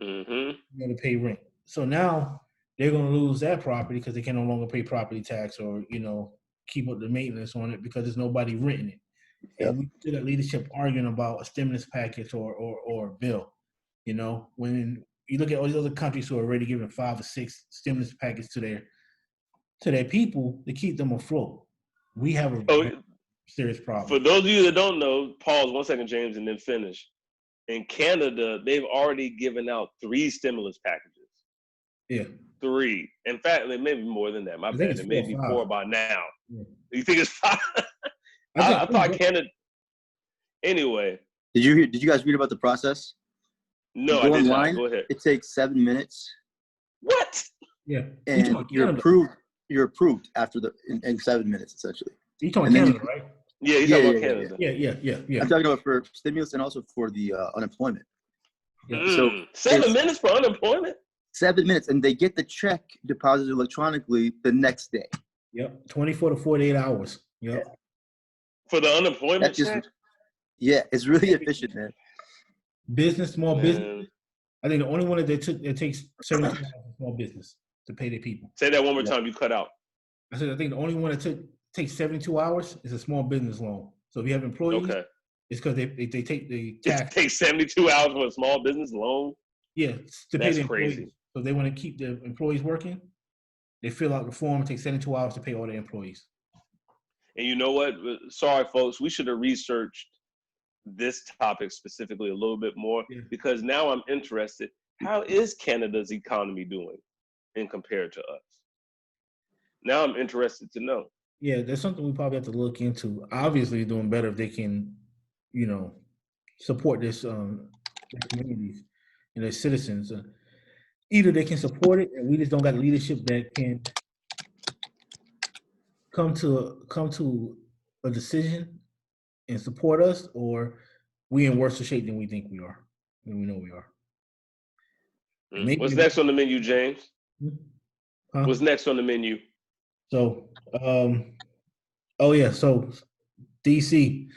Mm-hmm. Going to pay rent. So now they're going to lose that property because they can no longer pay property tax, or keep up the maintenance on it because there's nobody renting it. Yep. And we see that leadership arguing about a stimulus package or a bill. When you look at all these other countries who are already giving 5 or 6 stimulus packages to their people to keep them afloat, we have a serious problem. For those of you that don't know, pause 1 second, James, and then finish. In Canada, they've already given out 3 stimulus packages. Yeah. 3. In fact, it may be more than that. My bad. It may be 4 by now. Yeah. You think it's 5? I thought Canada. Anyway. Did you guys read about the process? No, I did not. Go ahead. It takes 7 minutes. What? Yeah. And you're approved. You're approved after in 7 minutes, essentially. You're talking Canada, right? Yeah, you're talking about Canada. Yeah. I'm talking about for stimulus and also for the unemployment. Yeah. So 7 minutes for unemployment? 7 minutes, and they get the check deposited electronically the next day. Yep, 24 to 48 hours. Yep. Yeah. For the unemployment check? Yeah, it's really efficient, man. Small business. I think the only one that takes 72 hours is small business to pay their people. Say that one more time. You cut out. I think the only one that takes 72 hours is a small business loan. So if you have employees, it's because they take the tax. It takes 72 hours for a small business loan? Yeah, to pay the employees. Crazy. So they want to keep the employees working. They fill out the form. It takes 72 hours to pay all their employees. And you know what? Sorry, folks. We should have researched this topic specifically a little bit more, because now I'm interested. How is Canada's economy doing in compared to us? Now I'm interested to know. Yeah, there's something we probably have to look into. Obviously, they're doing better if they can, support this their communities and their citizens. Either they can support it, and we just don't got leadership that can come to a decision and support us, or we in worse shape than we think we are, and we know we are. What's next on the menu, James? Huh? What's next on the menu? So, so DC,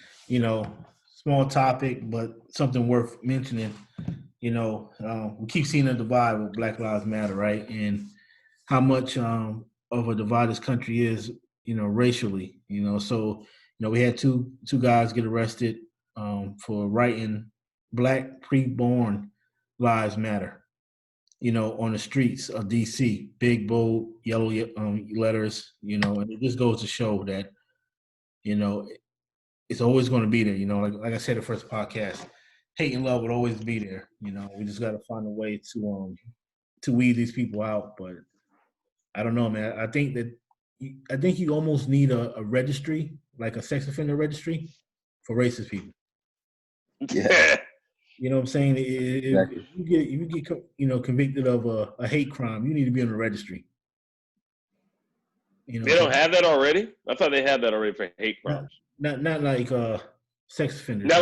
small topic, but something worth mentioning. We keep seeing a divide with Black Lives Matter, right? And how much of a divide this country is, racially. So we had two guys get arrested for writing Black preborn lives matter, on the streets of DC, big, bold, yellow letters, and it just goes to show that, it's always going to be there. Like I said, the first podcast, hate and love will always be there. We just got to find a way to weed these people out. But I don't know, man. I think you almost need a registry, like a sex offender registry, for racist people. Yeah. You know what I'm saying? If you get convicted of a hate crime, you need to be on the registry. They don't have that already? I thought they had that already for hate crimes. Not like sex offenders. Not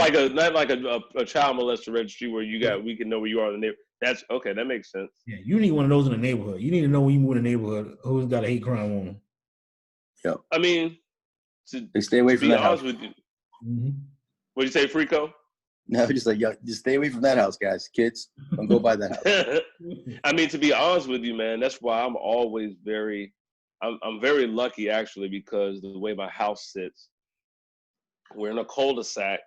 like a child molester registry where we can know where you are in the neighborhood. That's okay. That makes sense. Yeah, you need one of those in the neighborhood. You need to know when you move in the neighborhood who's got a hate crime on them. Yep. I mean, they stay away from that house. With you. Mm-hmm. What'd you say, Frico? No, just stay away from that house, guys. Kids, don't go by that house. I mean, to be honest with you, man, that's why I'm always I'm very lucky actually, because the way my house sits, we're in a cul-de-sac,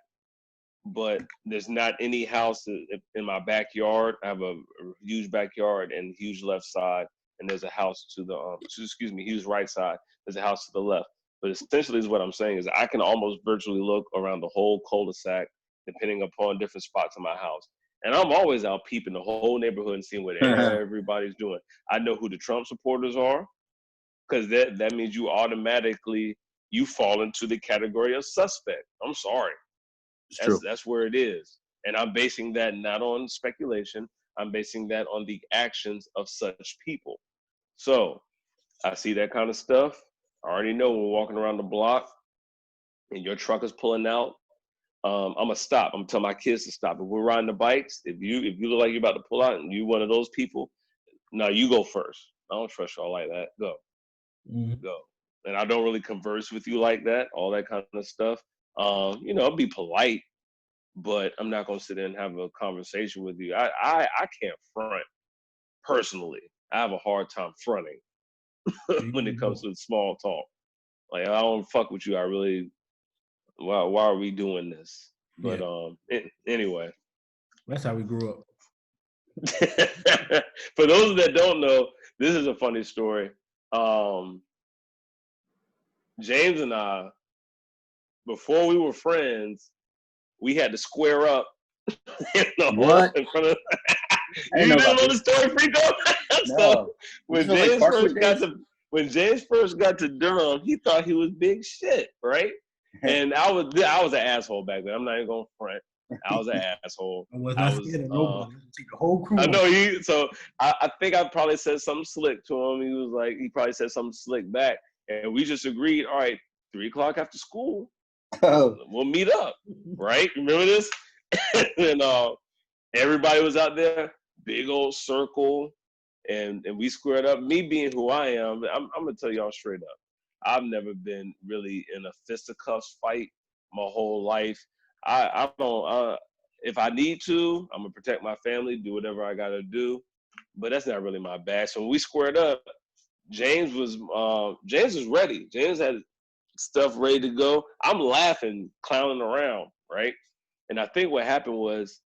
but there's not any house in my backyard. I have a huge backyard and huge left side, and there's a house to the huge right side. There's a house to the left. But essentially, is what I'm saying is I can almost virtually look around the whole cul-de-sac, depending upon different spots in my house. And I'm always out peeping the whole neighborhood and seeing what everybody's doing. I know who the Trump supporters are, because that means you fall into the category of suspect. I'm sorry. That's where it is. And I'm basing that not on speculation. I'm basing that on the actions of such people. So I see that kind of stuff. I already know when we're walking around the block and your truck is pulling out, I'm gonna stop. I'm gonna tell my kids to stop. If we're riding the bikes, if you look like you're about to pull out and you one of those people, no, you go first. I don't trust y'all like that. Go. Go. And I don't really converse with you like that, all that kind of stuff. I'll be polite, but I'm not gonna sit there and have a conversation with you. I can't front personally. I have a hard time fronting when it comes to small talk. Like, I don't fuck with you. I really, why are we doing this? But anyway. That's how we grew up. For those that don't know, this is a funny story. James and I, before we were friends, we had to square up in front of. You didn't know the story, Frico? So when James first got to Durham, he thought he was big shit, right? And I was an asshole back then. I'm not even gonna front. I was an asshole. I was not scared of nobody. Take the whole crew. I know so I think I probably said something slick to him. He probably said something slick back, and we just agreed. All right, 3:00 after school, we'll meet up. Right? Remember this? And everybody was out there, big old circle, and we squared up. Me being who I am, I'm gonna tell y'all straight up. I've never been really in a fisticuffs fight my whole life. I don't. If I need to, I'm gonna protect my family, do whatever I gotta do. But that's not really my bag. So when we squared up, James was ready. James had stuff ready to go. I'm laughing, clowning around, right? And I think what happened was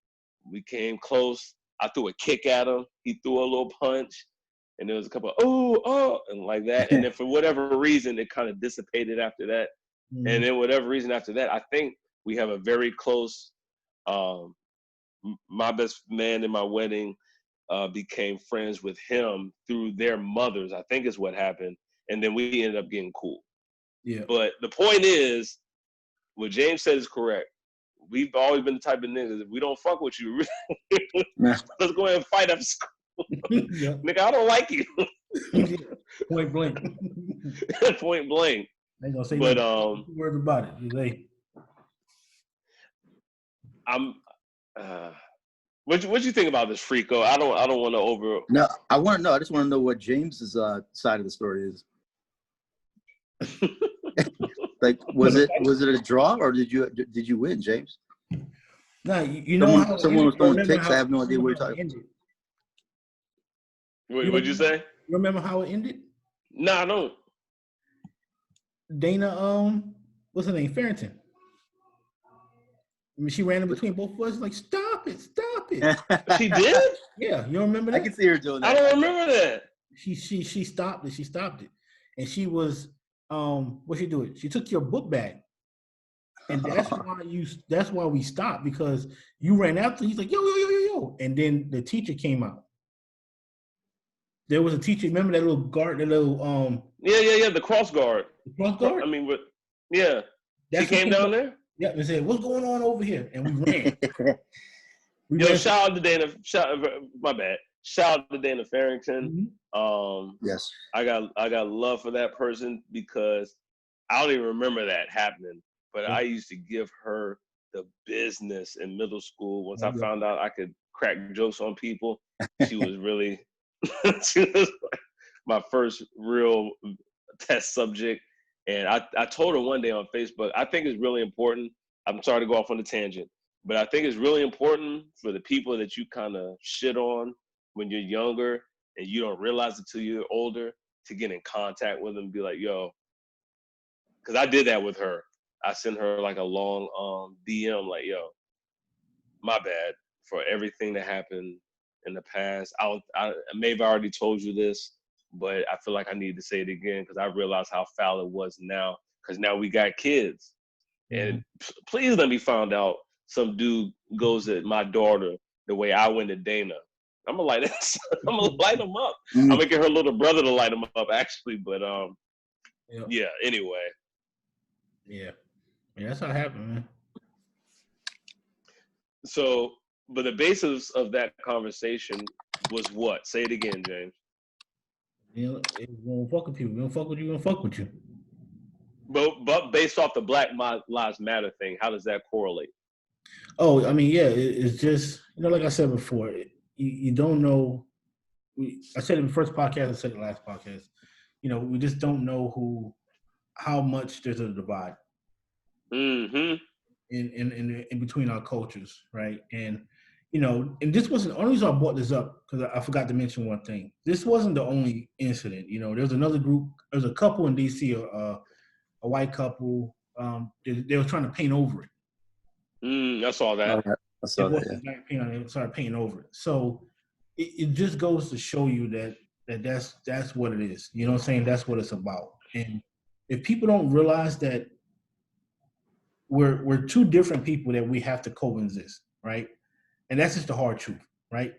we came close. I threw a kick at him. He threw a little punch. And there was a couple of, and like that. And then for whatever reason, it kind of dissipated after that. And then whatever reason after that, I think we have a very close, my best man in my wedding became friends with him through their mothers, I think is what happened. And then we ended up getting cool. Yeah. But the point is, what James said is correct. We've always been the type of niggas, if we don't fuck with you, let's go ahead and fight after school. Yeah. Nigga, I don't like you. Point blank. Point blank. They gonna say words about it. What you think about this, Frico? I don't want to over. No, I want to know. I just want to know what James's side of the story is. Like, was it a draw or did you win, James? No, you know someone was throwing kicks. I have no idea what you're talking about. What'd you say? You remember how it ended? No, I don't. Dana, what's her name? Farrington. I mean, she ran in between both of us, like, stop it. She did? Yeah, you don't remember that? I can see her doing that. I don't remember that. She stopped it. She stopped it, and she was what she do? She took your book bag, and that's why we stopped, because you ran after. He's like, yo, and then the teacher came out. There was a teacher. Remember that little guard? That little Yeah. The cross guard. The cross guard. I mean, yeah. She came down there. Yeah, and said, "What's going on over here?" And we ran. Shout out to Dana. My bad. Shout out to Dana Farrington. Yes. I got love for that person, because I don't even remember that happening. But I used to give her the business in middle school. Once I found out I could crack jokes on people, she was really she was my first real test subject. And I told her one day on Facebook, I think it's really important. I'm sorry to go off on a tangent, but I think it's really important for the people that you kind of shit on when you're younger and you don't realize it till you're older, to get in contact with them, be like, yo, because I did that with her. I sent her like a long DM, like, yo, my bad for everything that happened in the past. I may have already told you this, but I feel like I need to say it again because I realize how foul it was now. Because now we got kids, and please let me find out some dude goes at my daughter the way I went to Dana. I'm gonna light this. I'm gonna light him up. I'm gonna get her little brother to light him up, actually. But yeah. Anyway. Yeah, that's how it happened, man. So, but the basis of that conversation was what? Say it again, James. You know, we don't fuck with people. We don't fuck with you. We don't fuck with you. But based off the Black Lives Matter thing, how does that correlate? Oh, I mean, yeah, it's just, you know, like I said before, you don't know. I said it in the first podcast, I said it in the last podcast. You know, we just don't know how much there's a divide. Mm-hmm. In between our cultures, right? And you know, and this wasn't the only reason I brought this up because I forgot to mention one thing. This wasn't the only incident. You know, there's another group. There's a couple in DC, a white couple. They were trying to paint over it. I saw that. I saw that. They started painting over it. So it just goes to show you that's what it is. You know what I'm saying? That's what it's about. And if people don't realize that we're two different people that we have to coexist, right? And that's just the hard truth, right?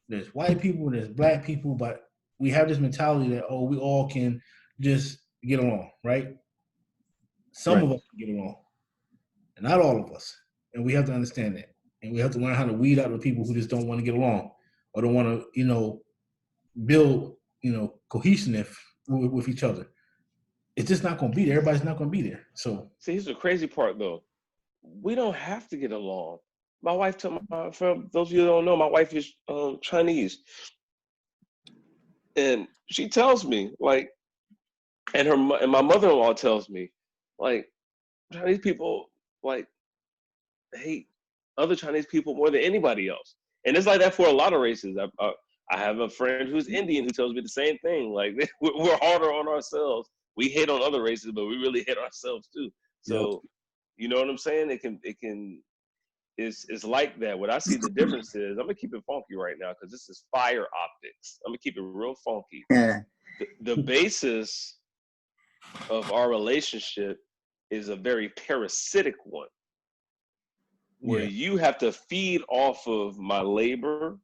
There's white people, there's black people, but we have this mentality that, oh, we all can just get along, right? Some of us can get along, and not all of us. And we have to understand that. And we have to learn how to weed out the people who just don't want to get along or don't want to, you know, build, you know, cohesion with each other. It's just not going to be there. Everybody's not going to be there. So, see, here's the crazy part, though. We don't have to get along. My wife, for those of you who don't know, my wife is Chinese. And she tells me, like, and my mother-in-law tells me, like, Chinese people, like, hate other Chinese people more than anybody else. And it's like that for a lot of races. I have a friend who's Indian who tells me the same thing. Like, we're harder on ourselves. We hate on other races, but we really hate ourselves too. So, you know what I'm saying? It's like that. What I see the difference is, I'm gonna keep it funky right now because this is fire optics. I'm gonna keep it real funky. Yeah. The basis of our relationship is a very parasitic one, where you have to feed off of my labor,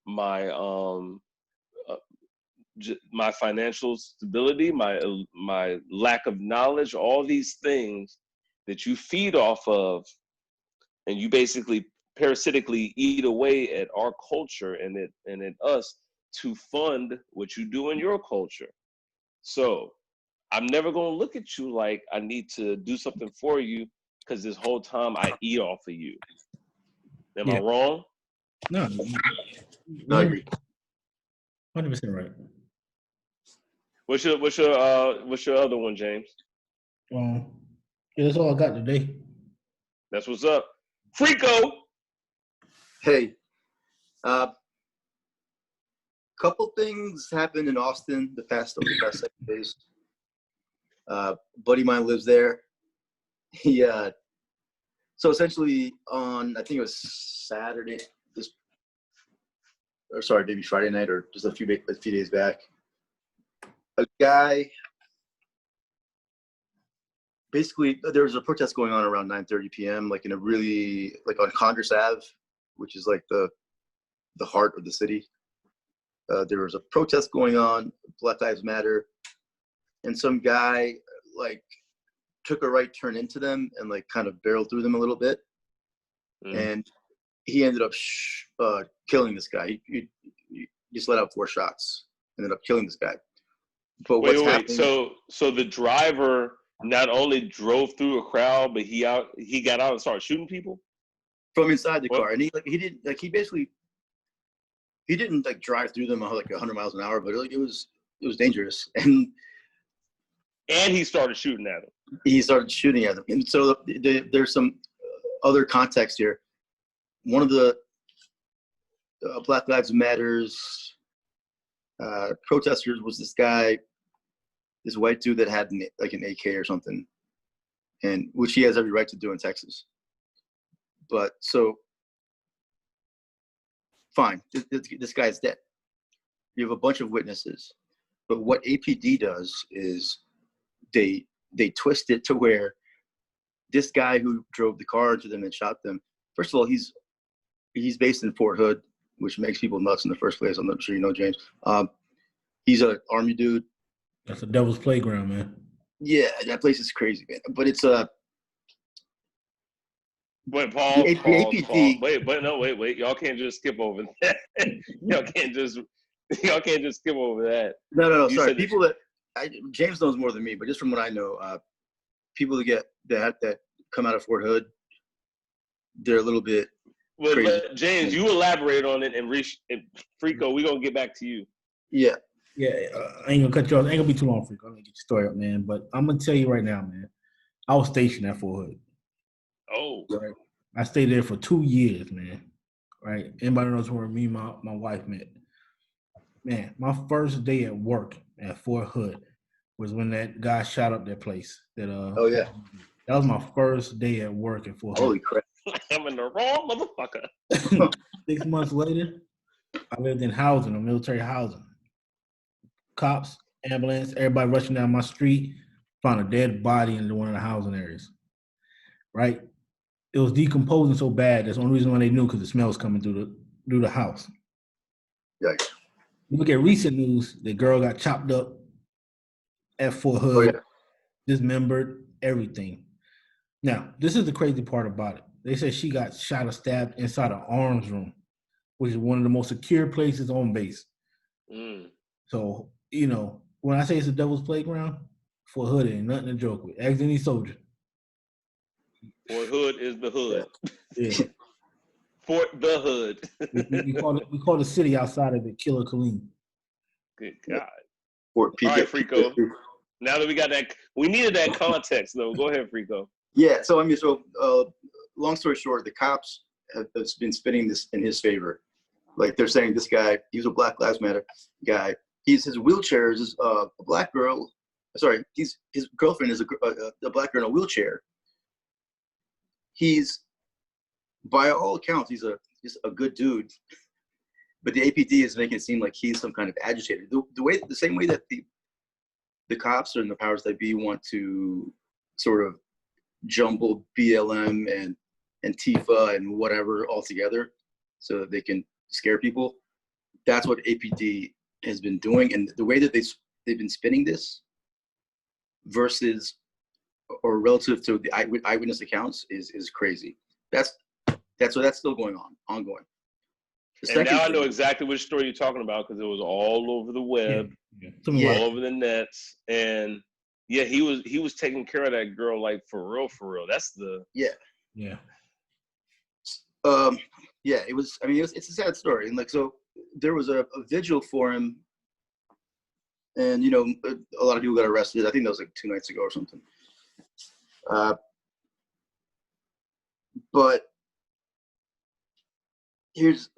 my my financial stability, my lack of knowledge, all these things that you feed off of, and you basically parasitically eat away at our culture and at us to fund what you do in your culture. So I'm never going to look at you like I need to do something for you because this whole time I eat off of you. Am I wrong? No, I agree. 100% right. What's your other one, James? Yeah, that's all I got today. That's what's up. Frico! Hey, couple things happened in Austin the past 7 days. Buddy of mine lives there. He so essentially on, I think it was Saturday, maybe Friday night or just a few days back, a guy, basically there was a protest going on around 9:30 p.m. like in a really, like on Congress Ave, which is like the heart of the city. There was a protest going on, Black Lives Matter, and some guy like took a right turn into them and like kind of barreled through them a little bit. And he ended up killing this guy. He just let out 4 shots, ended up killing this guy. But wait. So the driver not only drove through a crowd, but he got out and started shooting people from inside the car. And he didn't like drive through them like 100 miles an hour, but like it was dangerous. And he started shooting at him. He started shooting at them. And so there's some other context here. One of the Black Lives Matters protesters was this guy, this white dude that had an AK or something, and which he has every right to do in Texas. But so, fine, this guy's dead. You have a bunch of witnesses, but what APD does is they twist it to where this guy who drove the car into them and shot them. First of all, he's based in Fort Hood, which makes people nuts in the first place. I'm not sure you know, James. He's an army dude. That's a devil's playground, man. Yeah, that place is crazy, man. But it's Wait, Paul. APD. Wait. Y'all can't just skip over that. y'all can't just skip over that. No. Sorry, people James knows more than me, but just from what I know, people that come out of Fort Hood, they're a little bit. Well, James, you elaborate on it, and Frico, we're gonna get back to you. Yeah. Yeah, I ain't gonna cut you off. I ain't gonna be too long, Frico. I'm gonna get your story up, man. But I'm gonna tell you right now, man. I was stationed at Fort Hood. Oh. Right. I stayed there for 2 years, man. Right. Anybody knows where me and my wife met? Man, my first day at work at Fort Hood was when that guy shot up that place. Oh yeah. That was my first day at work at Fort Hood. Holy crap! I'm in the wrong motherfucker. 6 months later, I lived in housing, a military housing. Cops, ambulance, everybody rushing down my street, found a dead body in one of the housing areas. Right? It was decomposing so bad. That's the only reason why they knew, because the smell was coming through the house. Yikes. You look at recent news, the girl got chopped up at Fort Hood, dismembered, everything. Now, this is the crazy part about it. They said she got shot or stabbed inside an arms room, which is one of the most secure places on base. So, when I say it's a devil's playground, Fort Hood ain't nothing to joke with. Ask any soldier. Fort Hood is the hood. Yeah. Fort the Hood. we call the city outside of it Killer Killeen. Good God. Fort All right, Frico. Now that we got that, we needed that context, though. Go ahead, Frico. Yeah. So long story short, the cops have been spinning this in his favor. Like, they're saying this guy, he's a Black Lives Matter guy. His wheelchair is a black girl. Sorry, his girlfriend is a black girl in a wheelchair. He's, by all accounts, he's a good dude, but the APD is making it seem like he's some kind of agitator. The same way that the cops and the powers that be want to sort of jumble BLM and Antifa and whatever all together so that they can scare people. That's what APD has been doing, and the way that they've been spinning this versus or relative to the eyewitness accounts is crazy. That's still ongoing. And now I know exactly which story you're talking about, because it was all over the web, all over the nets, and yeah, he was taking care of that girl, like, for real. That's the yeah. It was. I mean, it's a sad story, and like, so there was a vigil for him, and a lot of people got arrested. I think that was like 2 nights ago or something. But here's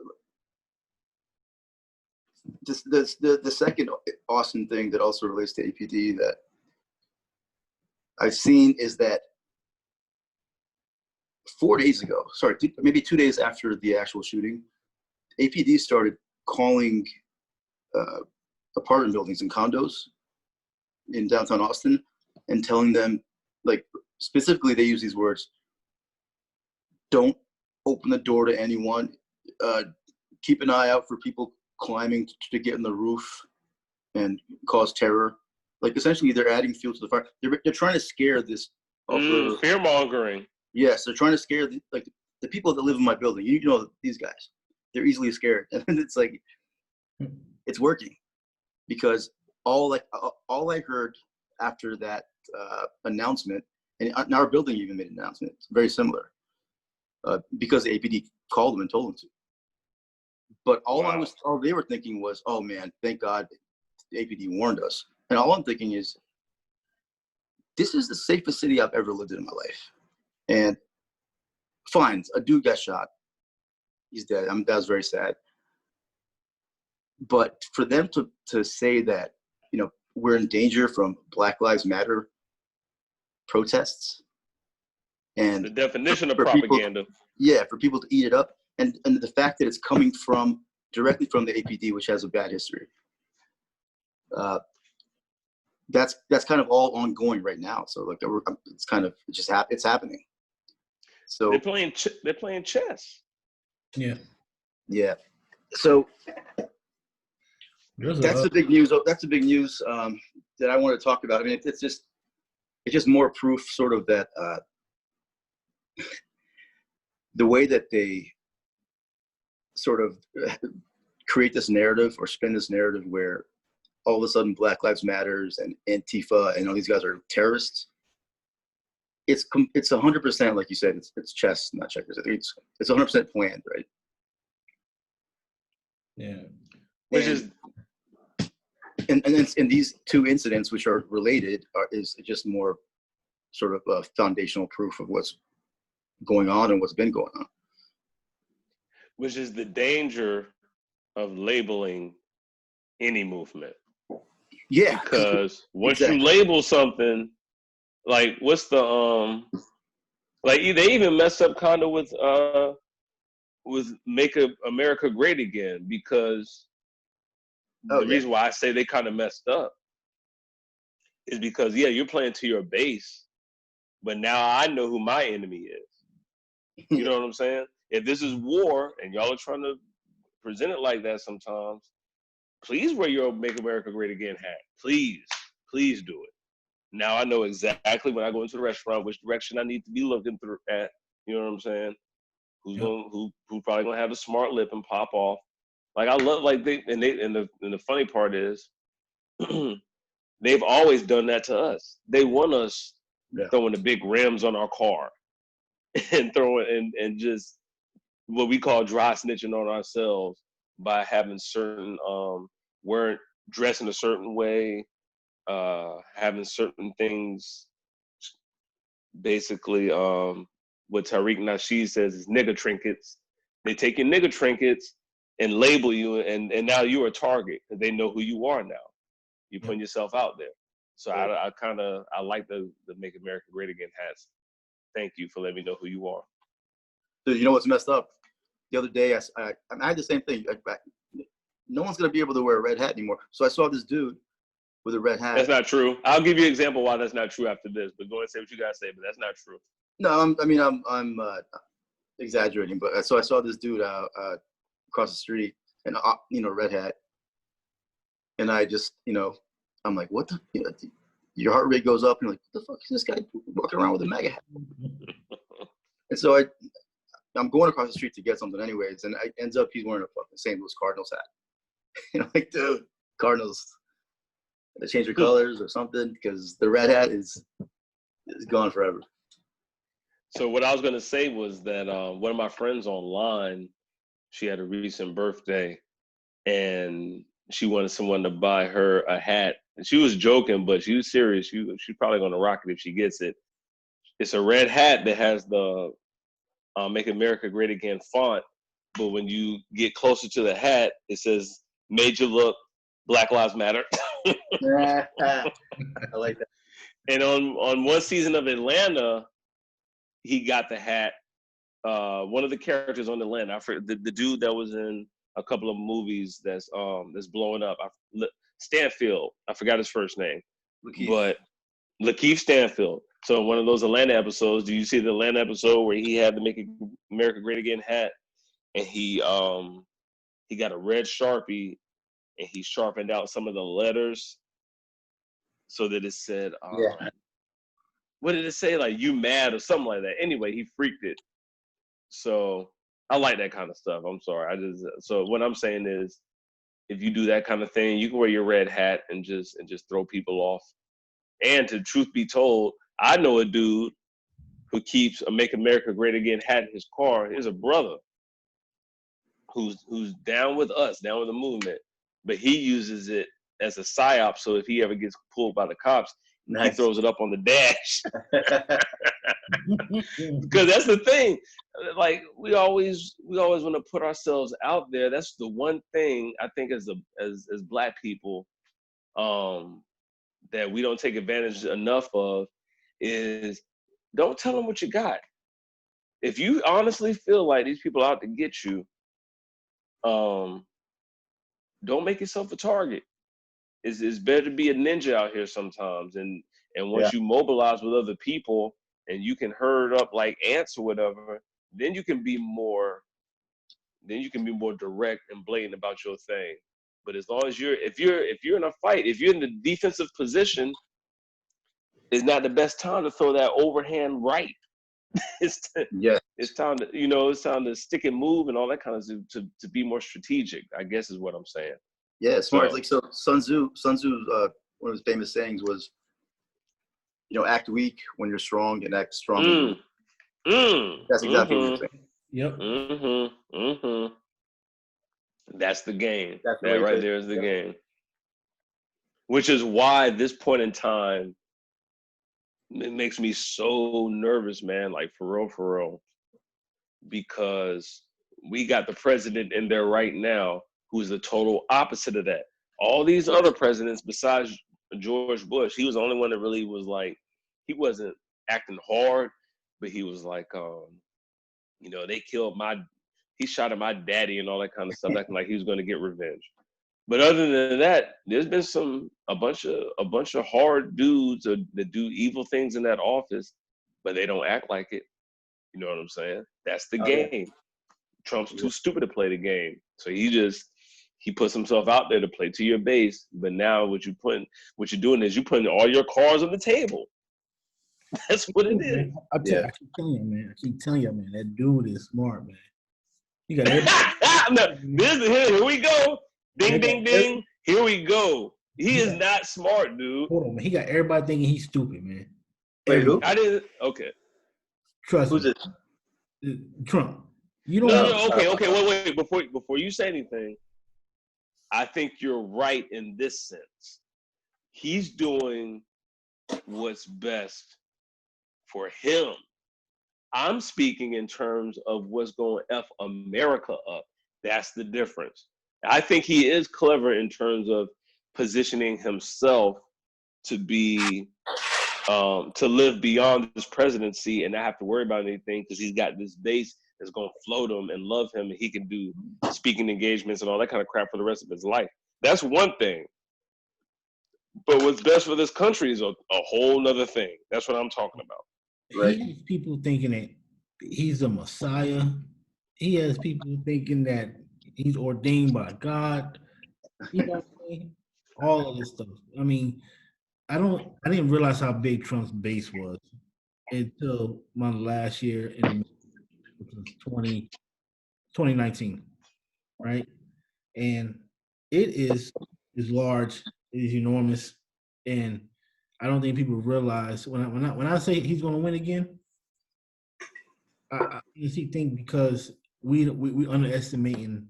the second awesome thing that also relates to APD that I've seen is that 4 days ago, maybe 2 days after the actual shooting, APD started calling apartment buildings and condos in downtown Austin and telling them, like, specifically they use these words: don't open the door to anyone, keep an eye out for people climbing to get in the roof and cause terror. Like, essentially they're adding fuel to the fire. They're trying to scare this fear mongering. Yes, they're trying to scare the people that live in my building. These guys, they're easily scared, and it's like, it's working, because all I heard after that announcement, and our building even made an announcement, it's very similar, because the APD called them and told them to. But all they were thinking was, oh man, thank God the APD warned us. And all I'm thinking is, this is the safest city I've ever lived in my life. And fine, a dude got shot. He's dead. That was very sad. But for them to say that, we're in danger from Black Lives Matter protests, and the definition of propaganda. For people to eat it up, and the fact that it's coming directly from the APD, which has a bad history. That's kind of all ongoing right now. So like it's happening. So they're playing chess. Yeah. So that's the big news. That's the big news that I want to talk about. I mean, it's just more proof, sort of, that the way that they sort of create this narrative or spin this narrative where all of a sudden Black Lives Matters and Antifa and all these guys are terrorists. It's 100%, like you said, it's chess, not checkers. I think it's 100% planned, right? Yeah. And these two incidents, which are related, is just more sort of a foundational proof of what's going on and what's been going on. Which is the danger of labeling any movement. Yeah. Because once you label something, like what's the like they even messed up kind of with Make America Great Again, because the reason why I say they kind of messed up is because you're playing to your base, but now I know who my enemy is. You know what I'm saying? If this is war and y'all are trying to present it like that sometimes, please wear your Make America Great Again hat. Please do it. Now I know exactly when I go into the restaurant which direction I need to be looking through at. You know what I'm saying? Who's probably gonna have a smart lip and pop off. Like I love the funny part is they've always done that to us. They want us throwing the big rims on our car and throwing and just what we call dry snitching on ourselves by having certain weren't dressing a certain way, having certain things. Basically, what Tariq Nasheed says is nigga trinkets. They take your nigga trinkets and label you, and now you're a target because they know who you are now. You're putting yourself out there. So I like the Make America Great Again hats. Thank you for letting me know who you are. So you know what's messed up? The other day, I had the same thing. No one's going to be able to wear a red hat anymore. So I saw this dude with a red hat. That's not true. I'll give you an example why that's not true after this, but go ahead and say what you got to say, but that's not true. No, I'm exaggerating, but so I saw this dude across the street and red hat, and I just I'm like, what the your heart rate goes up and you're like, what the fuck is this guy walking around with a MAGA hat? And so I'm going across the street to get something anyways, and it ends up he's wearing a fucking St. Louis Cardinals hat. Like, dude, Cardinals, they change their colors or something, because the red hat is gone forever. So what I was gonna say was that one of my friends online, she had a recent birthday, and she wanted someone to buy her a hat. And she was joking, but she was serious. She's probably gonna rock it if she gets it. It's a red hat that has the Make America Great Again font, but when you get closer to the hat, it says "Made you look Black Lives Matter." I like that. And on one season of Atlanta, he got the hat. One of the characters on Atlanta, I forget, the dude that was in a couple of movies that's blowing up. Stanfield, I forgot his first name, but Lakeith Stanfield. So one of those Atlanta episodes, do you see the Atlanta episode where he had the Make America Great Again hat, and he got a red Sharpie and he sharpened out some of the letters so that it said, what did it say? Like, you mad or something like that. Anyway, he freaked it. So I like that kind of stuff. I'm sorry. So what I'm saying is, if you do that kind of thing, you can wear your red hat and just throw people off. And to truth be told, I know a dude who keeps a Make America Great Again hat in his car. He's a brother who's down with us, down with the movement, but he uses it as a psyop. So if he ever gets pulled by the cops, he throws it up on the dash. Because that's the thing. Like we always want to put ourselves out there. That's the one thing I think as Black people, that we don't take advantage enough of is don't tell them what you got. If you honestly feel like these people are out to get you, don't make yourself a target. It's better to be a ninja out here sometimes. And once you mobilize with other people and you can herd up like ants or whatever, then you can be more direct and blatant about your thing. But as long as if you're in a fight, if you're in the defensive position, it's not the best time to throw that overhand right. It's time to stick and move and all that kind of stuff to be more strategic, I guess is what I'm saying. Yeah, smart. So Sun Tzu's one of his famous sayings was, act weak when you're strong and act strong. That's exactly what you're saying. Yep. That's the game. That right there is the game. Which is why this point in time, it makes me so nervous, man. Like for real, because we got the president in there right now who's the total opposite of that. All these other presidents besides George Bush, he was the only one that really was like, he wasn't acting hard, but he was like, he shot at my daddy and all that kind of stuff, acting like he was going to get revenge. But other than that, there's been a bunch of hard dudes that do evil things in that office, but they don't act like it. You know what I'm saying? That's the game. Yeah. Trump's too stupid to play the game, so he puts himself out there to play to your base. But now what you're doing is you're putting all your cards on the table. That's what it is. I keep telling you, man, that dude is smart, man. You got everybody. Here we go. Ding, ding, ding. Here we go. He is not smart, dude. Hold on, man. He got everybody thinking he's stupid, man. Wait, who? I didn't. Okay. Trust me. Who's it? Trump. You don't know. Okay. Wait. Before you say anything, I think you're right in this sense. He's doing what's best for him. I'm speaking in terms of what's going to F America up. That's the difference. I think he is clever in terms of positioning himself to be, to live beyond his presidency and not have to worry about anything because he's got this base that's going to float him and love him, and he can do speaking engagements and all that kind of crap for the rest of his life. That's one thing. But what's best for this country is a whole nother thing. That's what I'm talking about. Right. He has people thinking that he's a messiah. He has people thinking that he's ordained by God. You know what I'm saying? All of this stuff. I mean, I didn't realize how big Trump's base was until my last year which was 2019, right? And it is large, it is enormous, and I don't think people realize when I say he's going to win again. I honestly think because we underestimating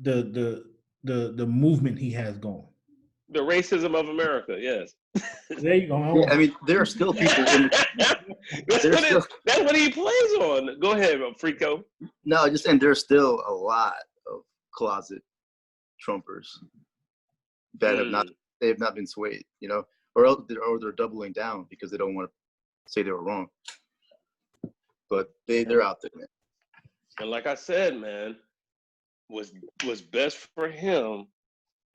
the movement he has going. The racism of America, yes. There you go. Yeah, I mean, there are still people. That's what he plays on. Go ahead, Frico. No, just saying there's still a lot of closet Trumpers that have not been swayed, or they're doubling down because they don't want to say they were wrong. But they're out there, man. And like I said, man, what's best for him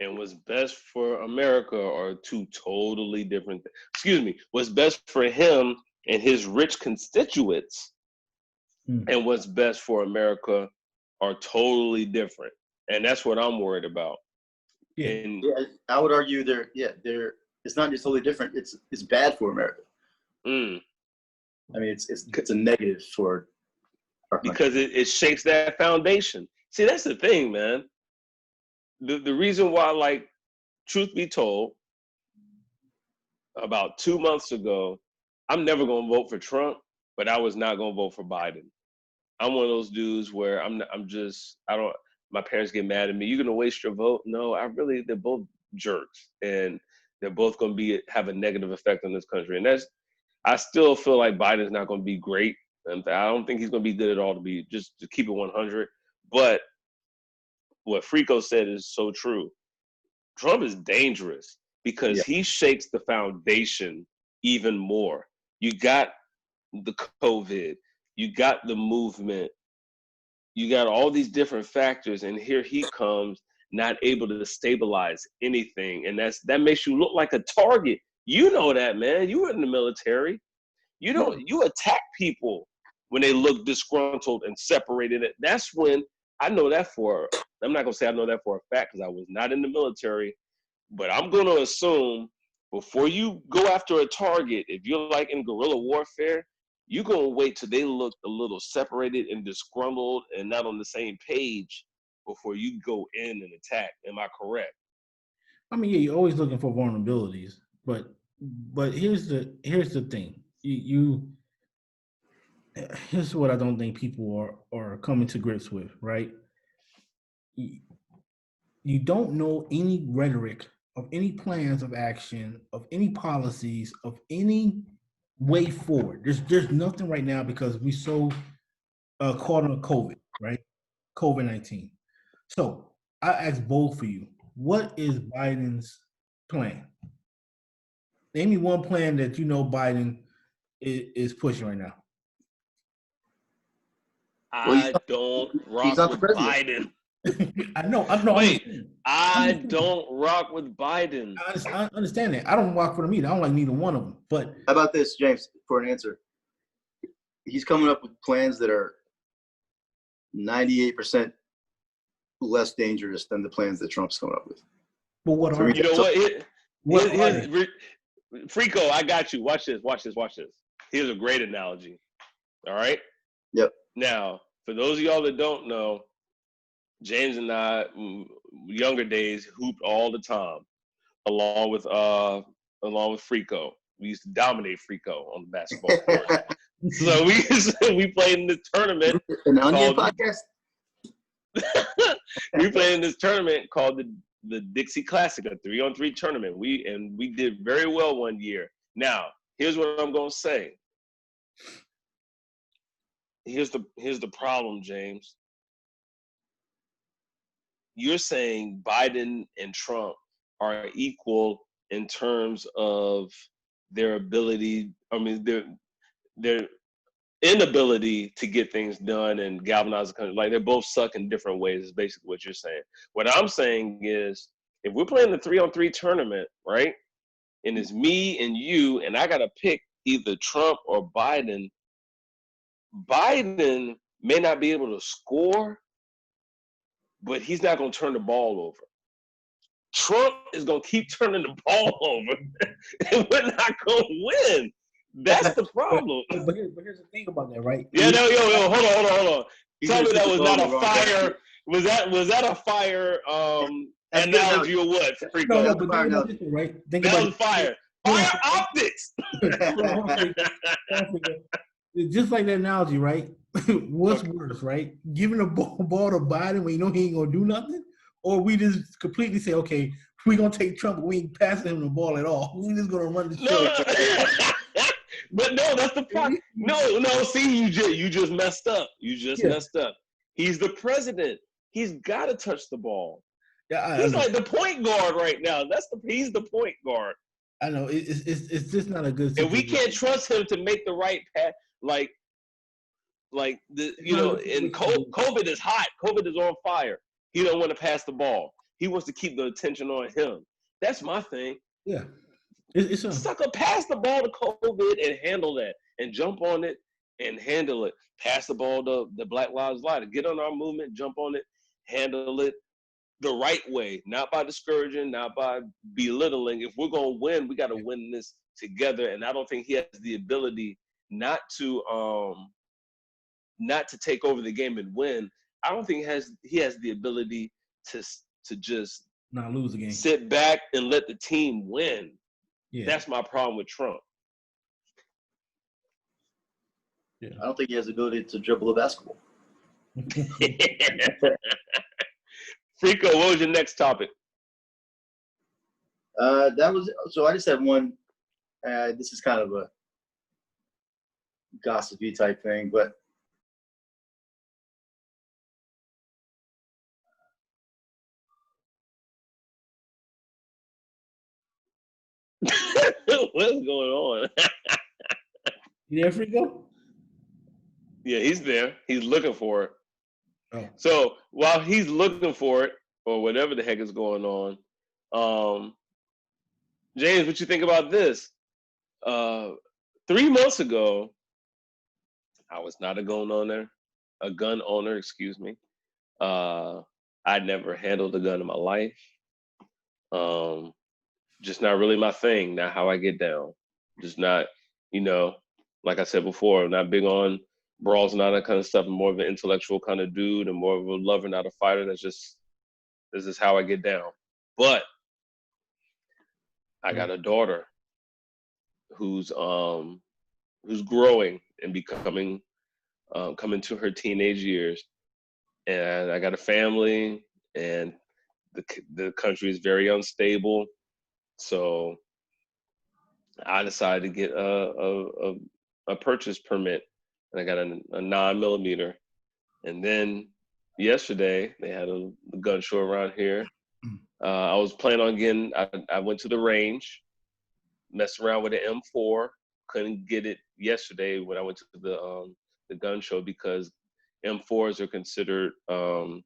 and what's best for America are two totally different things. Excuse me. What's best for him and his rich constituents and what's best for America are totally different. And that's what I'm worried about. Yeah, I would argue it's not just totally different. It's bad for America. I mean, it's a negative for our country. Because it shakes that foundation. See, that's the thing, man. The reason why, like, truth be told, about 2 months ago, I'm never going to vote for Trump, but I was not going to vote for Biden. I'm one of those dudes where my parents get mad at me. You're going to waste your vote? No, they're both jerks. And they're both going to have a negative effect on this country. And I still feel like Biden's not going to be great. And I don't think he's going to be good at all just to keep it 100. But what Frico said is so true. Trump is dangerous because he shakes the foundation even more. You got the COVID, you got the movement, you got all these different factors, and here he comes not able to stabilize anything, and that makes you look like a target. You know that, man. You were in the military. You attack people when they look disgruntled and separated. That's when I know that for. I'm not gonna say I know that for a fact because I was not in the military, but I'm gonna assume before you go after a target, if you're like in guerrilla warfare, you're gonna wait till they look a little separated and disgruntled and not on the same page before you go in and attack. Am I correct? I mean, yeah, you're always looking for vulnerabilities, but here's the thing. Here's what I don't think people are coming to grips with, right? You don't know any rhetoric of any plans of action, of any policies, of any way forward. There's nothing right now because we so caught on COVID, right? COVID-19. So I ask both of you, what is Biden's plan? Name me one plan that you know Biden is pushing right now. I don't rock with Biden. I know. Wait, I don't rock with Biden. I understand that. I don't rock with him either. I don't like neither one of them. But how about this, James, for an answer? He's coming up with plans that are 98% less dangerous than the plans that Trump's coming up with. But what are you know what? Frico, I got you. Watch this. Here's a great analogy. All right? Yep. Now, for those of y'all that don't know, James and I, younger days, hooped all the time, along with Frico. We used to dominate Frico on the basketball court. So we played in this tournament. An Onion podcast? We played in this tournament called the Dixie Classic, a 3-on-3 tournament. We did very well one year. Now, here's what I'm gonna say. Here's the problem, James. You're saying Biden and Trump are equal in terms of their ability. I mean, their inability to get things done and galvanize the country. Like, they both suck in different ways is basically what you're saying. What I'm saying is, if we're playing the 3-on-3 tournament, right, and it's me and you, and I got to pick either Trump or Biden, Biden may not be able to score, but he's not going to turn the ball over. Trump is going to keep turning the ball over, and we're not going to win. That's the problem. But here's the thing about that, right? Yeah, no, yo, hold on. Tell me that was not a fire. Was that a fire analogy or what? No, but think about this, right? That was fire. Fire optics. Just like that analogy, right? What's worse, right? Giving a ball to Biden when you know he ain't gonna do nothing, or we just completely say, okay, we're gonna take Trump, we ain't passing him the ball at all. We just gonna run the show. But no, that's the point. No. See, you just messed up. Messed up. He's the president. He's got to touch the ball. Yeah, he's like the point guard right now. He's the point guard. I know it's just not a good situation. And we can't trust him to make the right pass. Like and COVID is hot. COVID is on fire. He don't want to pass the ball. He wants to keep the attention on him. That's my thing. Yeah. Sucker, pass the ball to COVID and handle that, and jump on it and handle it. Pass the ball to the Black Lives Matter. Get on our movement, jump on it, handle it the right way, not by discouraging, not by belittling. If we're gonna win, we got to win this together. And I don't think he has the ability not to take over the game and win. I don't think he has the ability to just not lose the game, sit back and let the team win. Yeah. That's my problem with Trump. Yeah. I don't think he has the ability to dribble a basketball. Frico, what was your next topic? I just had one. This is kind of gossipy type thing, but what's going on? You there, Frico? Yeah, he's there. He's looking for it. Oh. So while he's looking for it, or whatever the heck is going on, James, what you think about this? 3 months ago, I was not a gun owner, excuse me. I'd never handled a gun in my life. Just not really my thing, not how I get down. Just not, like I said before, I'm not big on brawls and all that kind of stuff. I'm more of an intellectual kind of dude and more of a lover, not a fighter. This is how I get down. But I got a daughter who's growing and becoming coming to her teenage years, and I got a family, and the country is very unstable, so I decided to get a purchase permit, and I got a 9mm, and then yesterday they had a gun show around here. I was planning on getting. I went to the range, messed around with an M4. Couldn't get it yesterday when I went to the gun show because M4s are considered one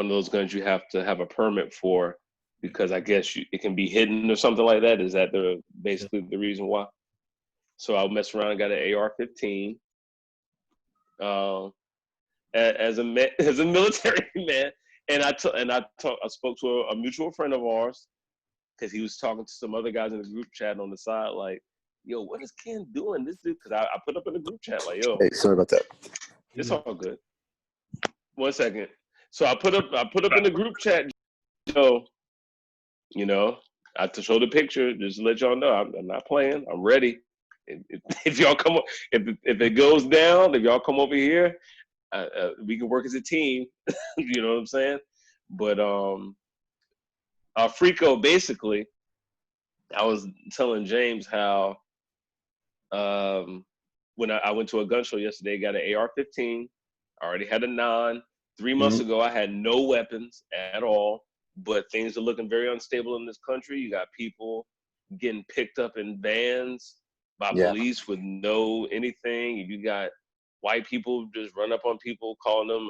of those guns you have to have a permit for because I guess it can be hidden or something like that. Is that basically the reason why? So I messed around and got an AR-15. As a military man, and I spoke to a mutual friend of ours because he was talking to some other guys in the group chat on the side, like, yo, what is Ken doing? This dude, because I put up in the group chat, like, yo. Hey, sorry about that. It's all good. 1 second. So I put up in the group chat, yo, I to show the picture, just to let y'all know, I'm not playing. I'm ready. If y'all come, if it goes down, if y'all come over here, we can work as a team. You know what I'm saying? But Frico, basically, I was telling James how when I went to a gun show yesterday, got an AR-15. I already had a 9. 3 months ago, I had no weapons at all. But things are looking very unstable in this country. You got people getting picked up in vans by police with no anything. You got white people just run up on people, calling them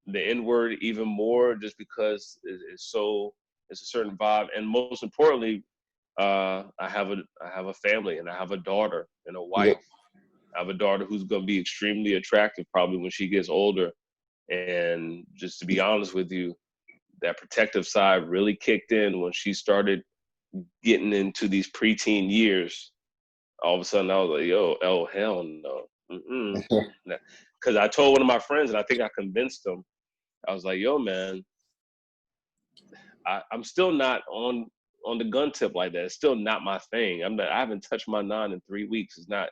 the N-word even more, just because it's a certain vibe. And most importantly, I have a family, and I have a daughter and a wife. I have a daughter who's going to be extremely attractive probably when she gets older. And just to be honest with you, that protective side really kicked in when she started getting into these preteen years. All of a sudden, I was like, "Yo, oh hell no!" Because I told one of my friends, and I think I convinced him. I was like, "Yo, man, I'm still not on the gun tip like that. It's still not my thing. I haven't touched my 9 in 3 weeks. It's not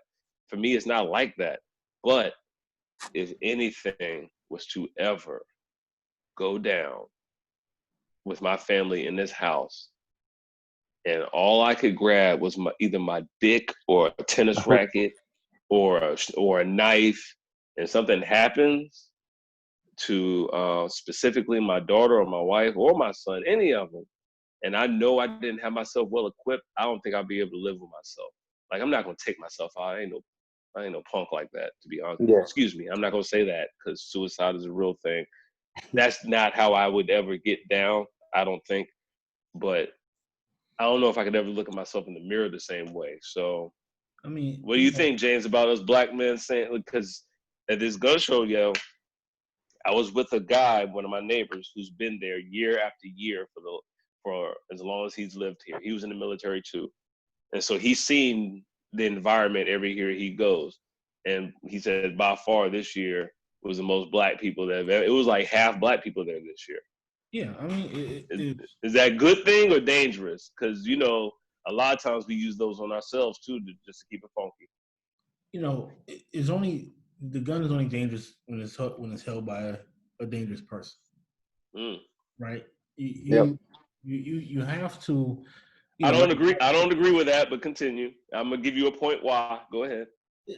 for me. It's not like that. But if anything was to ever go down with my family in this house, and all I could grab was either my dick or a tennis racket or a knife, and something happens to specifically my daughter or my wife or my son, any of them, and I know I didn't have myself well equipped, I don't think I'll be able to live with myself. Like, I'm not gonna take myself out. I ain't no punk like that, to be honest. Yeah. Excuse me, I'm not gonna say that because suicide is a real thing. That's not how I would ever get down, I don't think. But I don't know if I could ever look at myself in the mirror the same way. So, I mean, what do you think, James, about us black men saying? Because at this gun show, I was with a guy, one of my neighbors, who's been there year after year for as long as he's lived here. He was in the military too, and so he's seen the environment every year he goes. And he said by far this year was the most black people that it was like half black people there this year. Yeah, I mean, is that a good thing or dangerous? Because a lot of times we use those on ourselves too, just to keep it funky. It's only the gun is only dangerous when it's held by a dangerous person, right? You have to. I don't agree with that, but continue. I'm gonna give you a point. Why? Go ahead.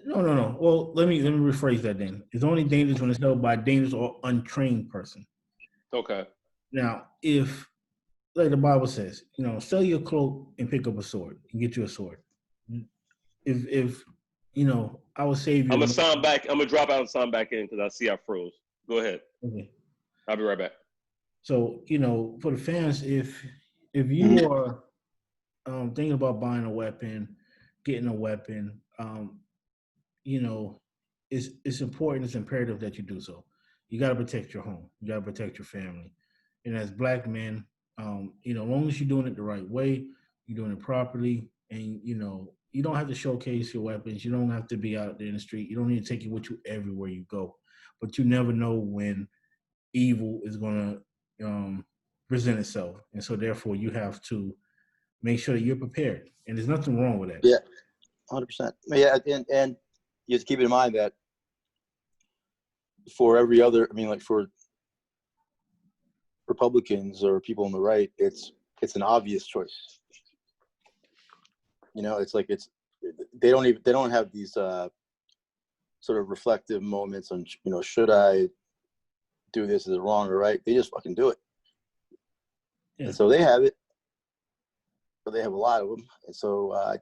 No. Well, let me rephrase that then. It's only dangerous when it's held by a dangerous or untrained person. Okay. Now, if, like the Bible says, sell your cloak and pick up a sword and get you a sword. If I would save you. I'm gonna drop out and sign back in because I see I froze. Go ahead. Okay. I'll be right back. So, for the fans, if you are thinking about buying a weapon, getting a weapon, it's important, it's imperative that you do so. You got to protect your home. You got to protect your family. And as Black men, as long as you're doing it the right way, you're doing it properly, and, you don't have to showcase your weapons. You don't have to be out there in the street. You don't need to take it with you everywhere you go. But you never know when evil is going to present itself. And so therefore you have to make sure that you're prepared. And there's nothing wrong with that. Yeah, 100%. Yeah, and you have to keep in mind that for every other, like for Republicans or people on the right, it's an obvious choice. It's like they don't have these sort of reflective moments on, should I do this, is it wrong or right? They just fucking do it. Yeah. And so they have it, but they have a lot of them. And so I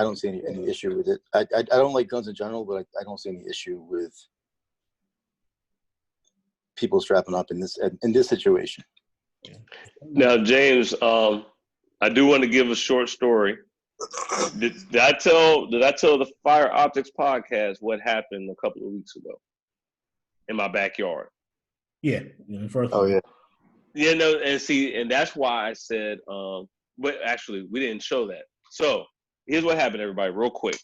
don't see any issue with it. I don't like guns in general, but I don't see any issue with people strapping up in this situation. Now, James, I do want to give a short story. Did I tell the Fire Optics podcast what happened a couple of weeks ago in my backyard? Yeah. Oh yeah. And that's why I said, but actually we didn't show that. So here's what happened, everybody, real quick.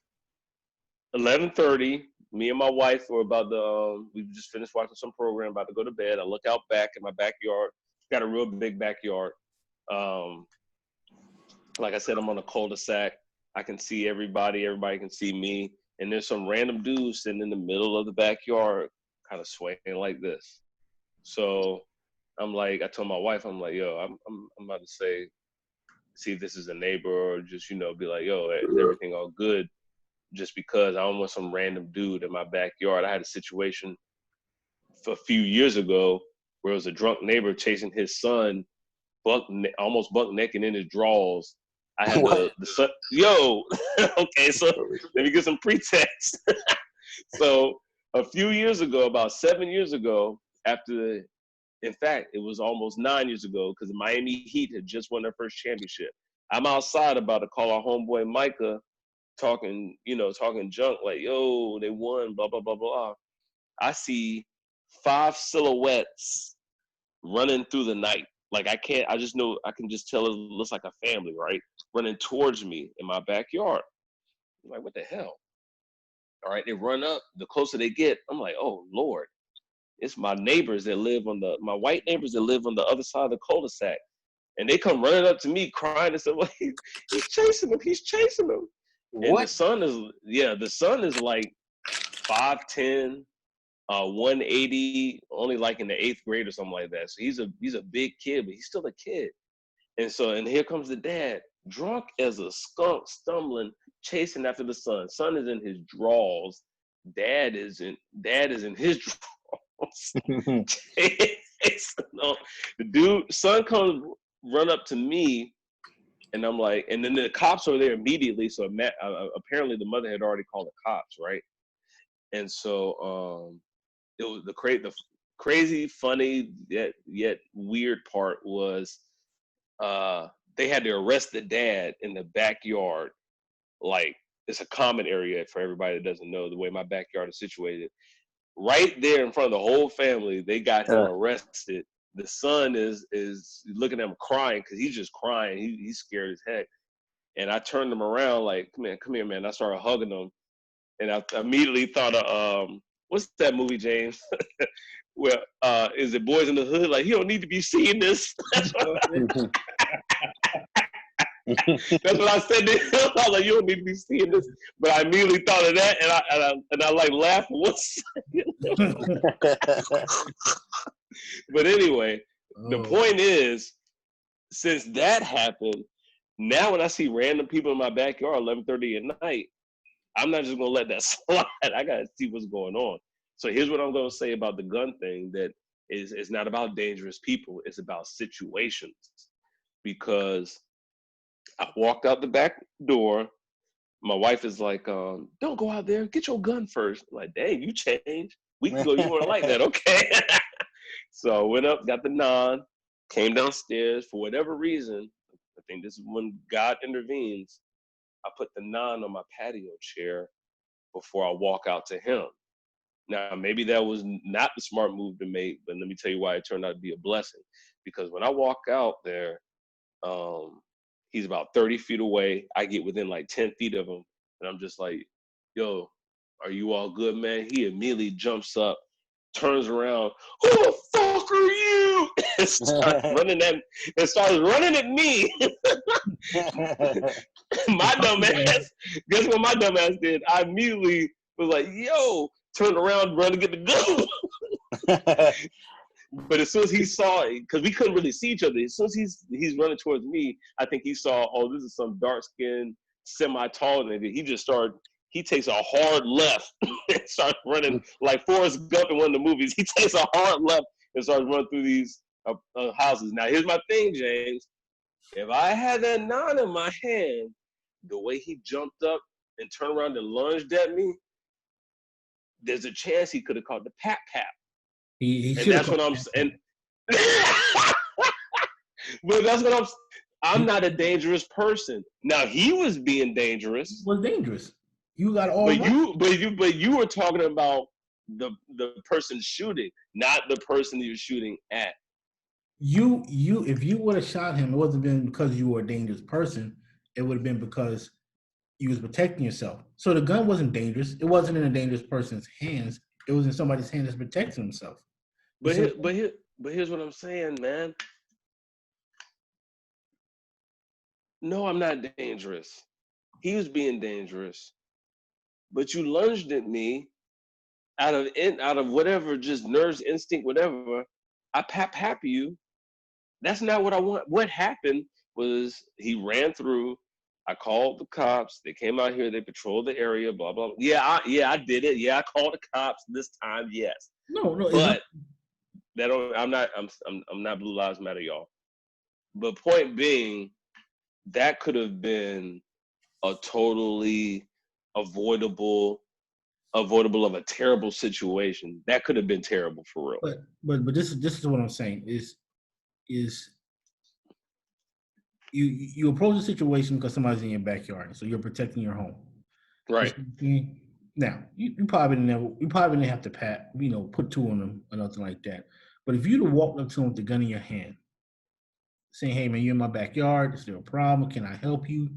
11:30, me and my wife were about to, we just finished watching some program, about to go to bed. I look out back in my backyard. Got a real big backyard. Like I said, I'm on a cul-de-sac. I can see everybody can see me. And there's some random dude sitting in the middle of the backyard, kind of swaying like this. So I'm like, I told my wife, I'm like, yo, I'm about to say, see if this is a neighbor or just, be like, yo, is everything all good? Just because I don't want some random dude in my backyard. I had a situation a few years ago where it was a drunk neighbor chasing his son, almost buck naked in his drawers. I had the son, okay, so let me get some pretext. So a few years ago, about 7 years ago, in fact, it was almost 9 years ago, because the Miami Heat had just won their first championship. I'm outside about to call our homeboy Micah, talking junk, like, yo, they won, blah, blah, blah, blah. I see 5 silhouettes running through the night. Like, I just know, I can just tell it looks like a family, right? Running towards me in my backyard. I'm like, what the hell? All right, they run up. The closer they get, I'm like, oh, Lord. It's my neighbors that my white neighbors that live on the other side of the cul-de-sac. And they come running up to me crying and say, well, he's chasing him. He's chasing him. What? And the son is like 5'10", 180, only like in the 8th grade or something like that. So he's a big kid, but he's still a kid. And here comes the dad, drunk as a skunk, stumbling, chasing after the son. Son is in his drawers. Dad is in his drawers. The son comes run up to me, and I'm like, and then the cops are there immediately. So apparently the mother had already called the cops, right? And so it was the crazy, funny yet weird part was they had to arrest the dad in the backyard. Like, it's a common area for everybody that doesn't know the way my backyard is situated. Right there in front of the whole family, they got him arrested. The son is looking at him crying because he's just crying. He's scared as heck. And I turned him around like, come here, man. I started hugging him. And I immediately thought of, what's that movie, James? Well, is it Boys in the Hood? Like, he don't need to be seeing this. That's what I said to him. I was like, you don't need to be seeing this. But I immediately thought of that, and I like laughed for 1 second. But anyway, the point is, since that happened, Now when I see random people in my backyard 11:30 at night, I'm not just gonna let that slide. I gotta see what's going on. So here's what I'm gonna say about the gun thing: that it's not about dangerous people, it's about situations. Because I walked out the back door. My wife is like, don't go out there, get your gun first. I'm like, dang, you changed. Weeks ago you weren't like that, okay? So I went up, got the nine, came downstairs. For whatever reason, I think this is when God intervenes. I put the nine on my patio chair before I walk out to him. Now, maybe that was not the smart move to make, but let me tell you why it turned out to be a blessing. Because when I walk out there, he's about 30 feet away. I get within like 10 feet of him, and I'm just like, yo, are you all good, man? He immediately jumps up, turns around, who the fuck are you? And starts running at me. My dumb ass, guess what my dumb ass did? I immediately was like, yo, turned around, run to get the gun. But as soon as he saw it, because we couldn't really see each other, as soon as he's running towards me, I think he saw, oh, this is some dark-skinned, semi-tall nigga. He takes a hard left and starts running like Forrest Gump in one of the movies. He takes a hard left and starts running through these houses. Now, here's my thing, James. If I had that nine in my hand, the way he jumped up and turned around and lunged at me, there's a chance he could have caught the pap-pap. He and that's what I'm saying. But that's what I'm not a dangerous person. Now he was being dangerous. Was dangerous. You got all. But you were talking about the person shooting, not the person you're shooting at. If you would have shot him, it wasn't been because you were a dangerous person. It would have been because you was protecting yourself. So the gun wasn't dangerous. It wasn't in a dangerous person's hands. It was in somebody's hands that's protecting himself. But here's what I'm saying, man. No, I'm not dangerous. He was being dangerous. But you lunged at me out of whatever, just nerves, instinct, whatever. I pap you. That's not what I want. What happened was he ran through. I called the cops. They came out here. They patrolled the area. Blah blah. I did it. Yeah, I called the cops this time. Yes. No. But I'm not Blue Lives Matter, y'all. But point being, that could have been a totally avoidable of a terrible situation. That could have been terrible for real. But this is what I'm saying is you approach the situation because somebody's in your backyard, so you're protecting your home. Right. Now you probably didn't have to put two on them or nothing like that. But if you'd have walked up to him with the gun in your hand, saying, "Hey man, you're in my backyard. Is there a problem? Can I help you?"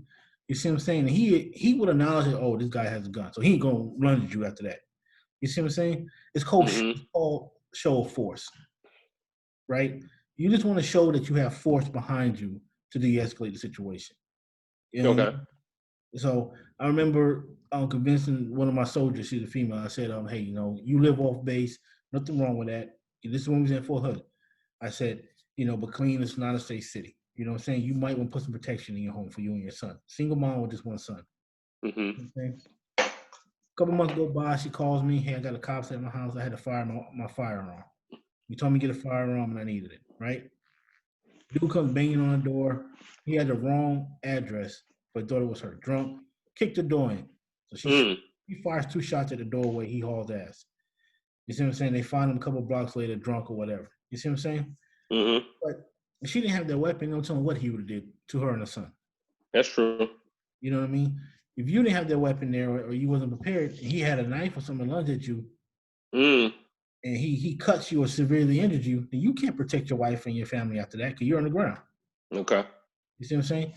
You see what I'm saying? And he would acknowledge that, oh, this guy has a gun, so he ain't gonna run at you after that. You see what I'm saying? It's called show of force, right? You just want to show that you have force behind you to de-escalate the situation. You know okay. So I remember convincing one of my soldiers, she's a female. I said, "Hey, you live off base. Nothing wrong with that. This is when we was in Fort Hood." I said, but clean is not a safe city. You know what I'm saying? You might want to put some protection in your home for you and your son. Single mom with just one son. Mm-hmm. Okay. A couple months go by, she calls me. Hey, I got the cops at my house. I had to fire my firearm. You told me to get a firearm and I needed it, right? Dude comes banging on the door. He had the wrong address, but thought it was her. Drunk, kicked the door in. So he fires 2 shots at the doorway. He hauls ass. You see what I'm saying? They find him a couple blocks later, drunk or whatever. You see what I'm saying? Mm-hmm. But if she didn't have that weapon, no telling what he would have did to her and her son. That's true. You know what I mean? If you didn't have that weapon there or you wasn't prepared, and he had a knife or something lunged at you, and he cuts you or severely injured you, then you can't protect your wife and your family after that because you're on the ground. Okay. You see what I'm saying?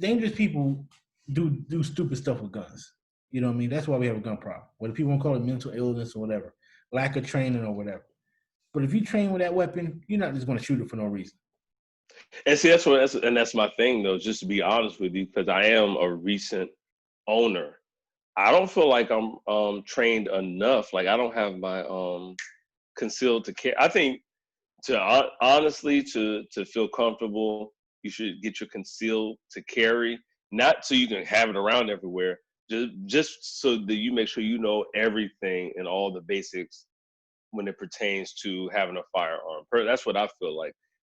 Dangerous people do stupid stuff with guns. You know what I mean? That's why we have a gun problem. Whether people want to call it mental illness or whatever, lack of training or whatever. But if you train with that weapon, you're not just going to shoot it for no reason. And see, that's my thing though. Just to be honest with you, because I am a recent owner, I don't feel like I'm trained enough. Like I don't have my concealed to carry. I think honestly to feel comfortable You should get your concealed to carry, not so you can have it around everywhere, just so that you make sure you know everything and all the basics when it pertains to having a firearm. That's what I feel like,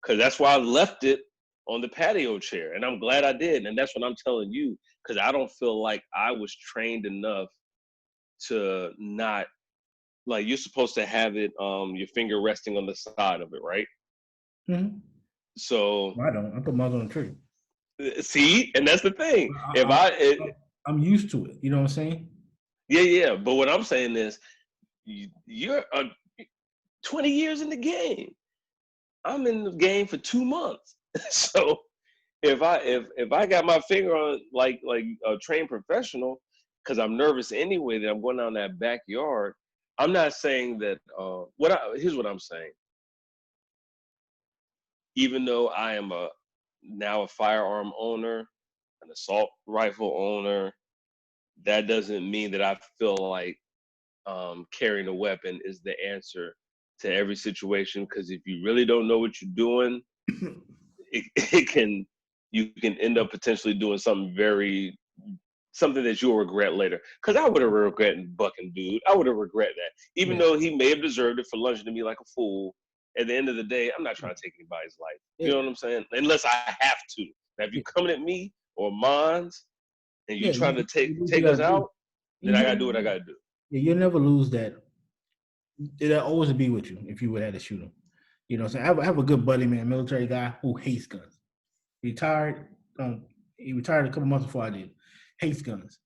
because that's why I left it on the patio chair, and I'm glad I did. And that's what I'm telling you, because I don't feel like I was trained enough to not, like, you're supposed to have it, your finger resting on the side of it, right? Mm-hmm. So I don't. I put mine on the tree. See, and that's the thing. I'm used to it. You know what I'm saying? Yeah. But what I'm saying is, you're 20 years in the game. I'm in the game for 2 months. So if I got my finger on like a trained professional, because I'm nervous anyway that I'm going down that backyard. I'm not saying that. Here's what I'm saying. Even though I am now a firearm owner, an assault rifle owner, that doesn't mean that I feel like carrying a weapon is the answer to every situation. Because if you really don't know what you're doing, you can end up potentially doing something that you'll regret later. Because I would have regretted bucking dude. I would have regretted that, even though he may have deserved it for lunging to me like a fool. At the end of the day, I'm not trying to take anybody's life. You know what I'm saying? Unless I have to. Now, if you're coming at me or mines and you're trying to take us out, then I gotta do what I gotta do. Yeah, you'll never lose that. It'll always be with you if you would have to shoot him. You know what I'm saying? I have a good buddy, man, military guy who hates guns. Retired. He retired a couple months before I did. Hates guns.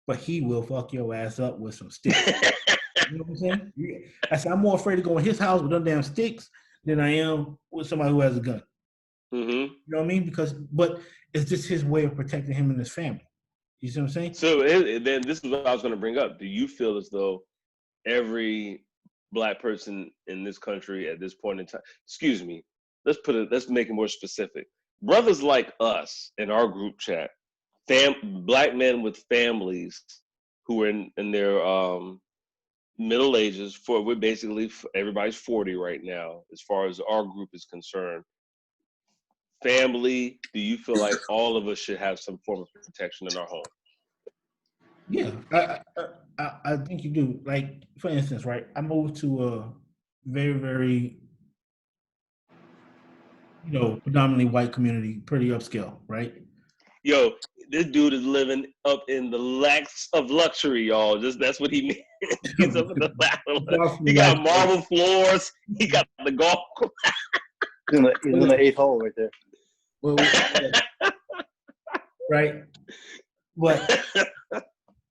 But he will fuck your ass up with some sticks. You know what I'm saying? I said, I'm more afraid to go in his house with them damn sticks than I am with somebody who has a gun. Mm-hmm. You know what I mean? But it's just his way of protecting him and his family. You see what I'm saying? So then this is what I was going to bring up. Do you feel as though every Black person in this country at this point in time, excuse me, let's make it more specific. Brothers like us in our group chat, Black men with families who are in their middle ages, we're basically, everybody's 40 right now as far as our group is concerned. Family, do you feel like all of us should have some form of protection in our home? Yeah, I think you do. Like, for instance, right, I moved to a very, very, predominantly white community, pretty upscale, right? Yo, this dude is living up in the lax of luxury, y'all. That's what he means. He's up in the lax. He got marble floors. He got the golf course. He's in the 8th hole right there. Well, right,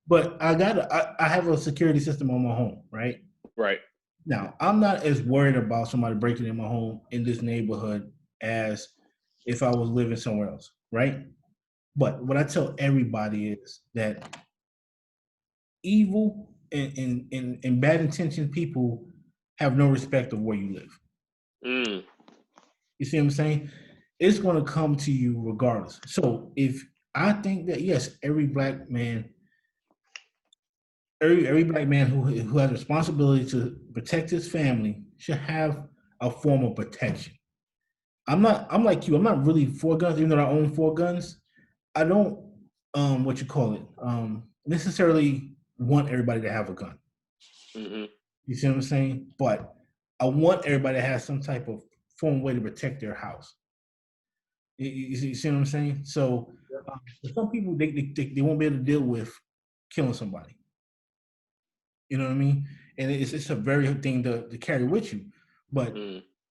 but I have a security system on my home, right? Right. Now, I'm not as worried about somebody breaking in my home in this neighborhood as if I was living somewhere else, right? But what I tell everybody is that evil and bad intentioned people have no respect of where you live. Mm. You see what I'm saying? It's going to come to you regardless. So if I think that, yes, every black man who has responsibility to protect his family should have a form of protection. I'm like you. I'm not really for guns, even though I own 4 guns. I don't necessarily want everybody to have a gun. Mm-hmm. You see what I'm saying? But I want everybody to have some type of form way to protect their house. You see what I'm saying? So some people they won't be able to deal with killing somebody. You know what I mean? And it's a very thing to carry with you. But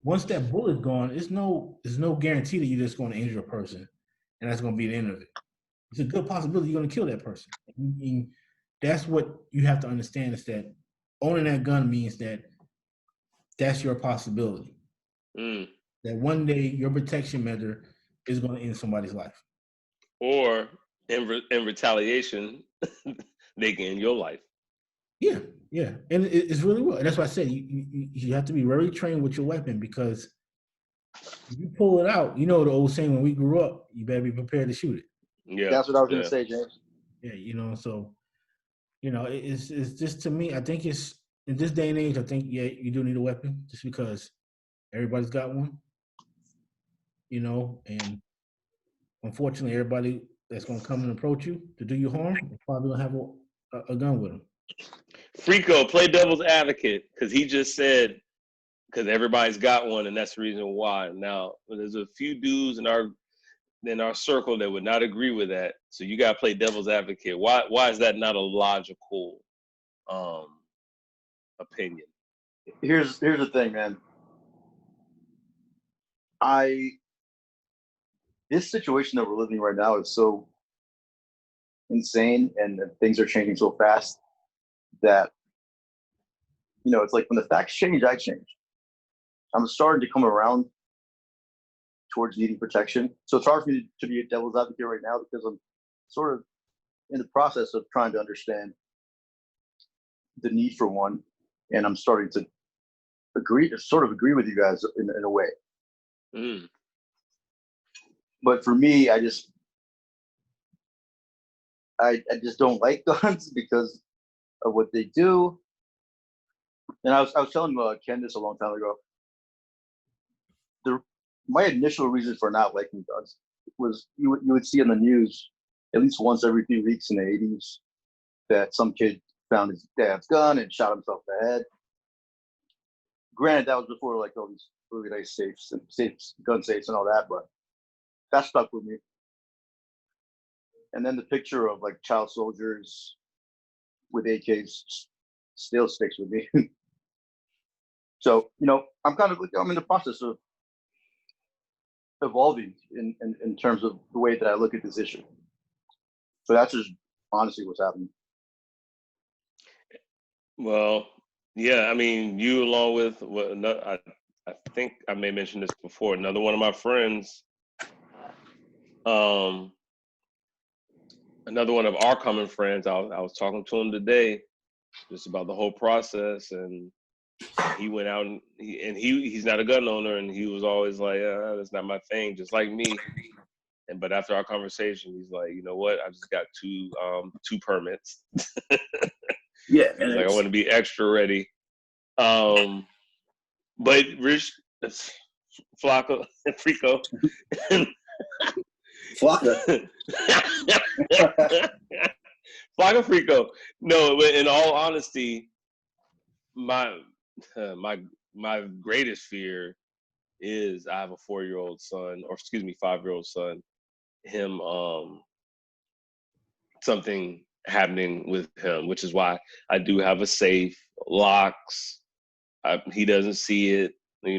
once that bullet's gone, there's no guarantee that you're just going to injure a person, and that's going to be the end of it. It's a good possibility you're going to kill that person. And that's what you have to understand, is that owning that gun means that that's your possibility. That one day your protection measure is going to end somebody's life. Or in retaliation, they can end your life. Yeah. And it's really well. That's why I said you have to be very trained with your weapon, because if you pull it out, the old saying, when we grew up, you better be prepared to shoot it. Yeah. That's what I was going to say, James. Yeah, so, it's just, to me, I think it's, in this day and age, I think, you do need a weapon just because everybody's got one, and unfortunately, everybody that's gonna come and approach you to do you harm, is probably gonna have a gun with them. Frico, play devil's advocate, because he just said because everybody's got one, and that's the reason why. Now, there's a few dudes in our circle that would not agree with that. So you got to play devil's advocate. Why is that not a logical opinion? Here's the thing, man. This situation that we're living in right now is so insane, and things are changing so fast that, it's like when the facts change, I change. I'm starting to come around towards needing protection. So it's hard for me to be a devil's advocate right now because I'm sort of in the process of trying to understand the need for one, and I'm starting to agree with you guys in a way. Mm. But for me, I just don't like guns because of what they do. And I was telling Ken this a long time ago. My initial reason for not liking guns was you would see in the news at least once every few weeks in the 80s that some kid found his dad's gun and shot himself in the head. Granted, that was before like all these really nice gun safes and all that, but that stuck with me. And then the picture of like child soldiers with AKs still sticks with me. So, I'm in the process of evolving in terms of the way that I look at this issue. So that's just honestly what's happening. Well, yeah, I mean, you along with I think I may mention this before. Another one of my friends, another one of our common friends. I was talking to him today, just about the whole process, and he went out and he's not a gun owner, and he was always like, "That's not my thing," just like me. But after our conversation, he's like, "You know what? I just got two permits." Yeah, he's like, "I want to be extra ready." But Rich, Flocka, Frico, Flocka, Flocka, Frico. No, but in all honesty, my greatest fear is I have a 4-year-old son, or excuse me, 5-year-old son. Him, something happening with him, which is why I do have a safe, locks. He doesn't see it,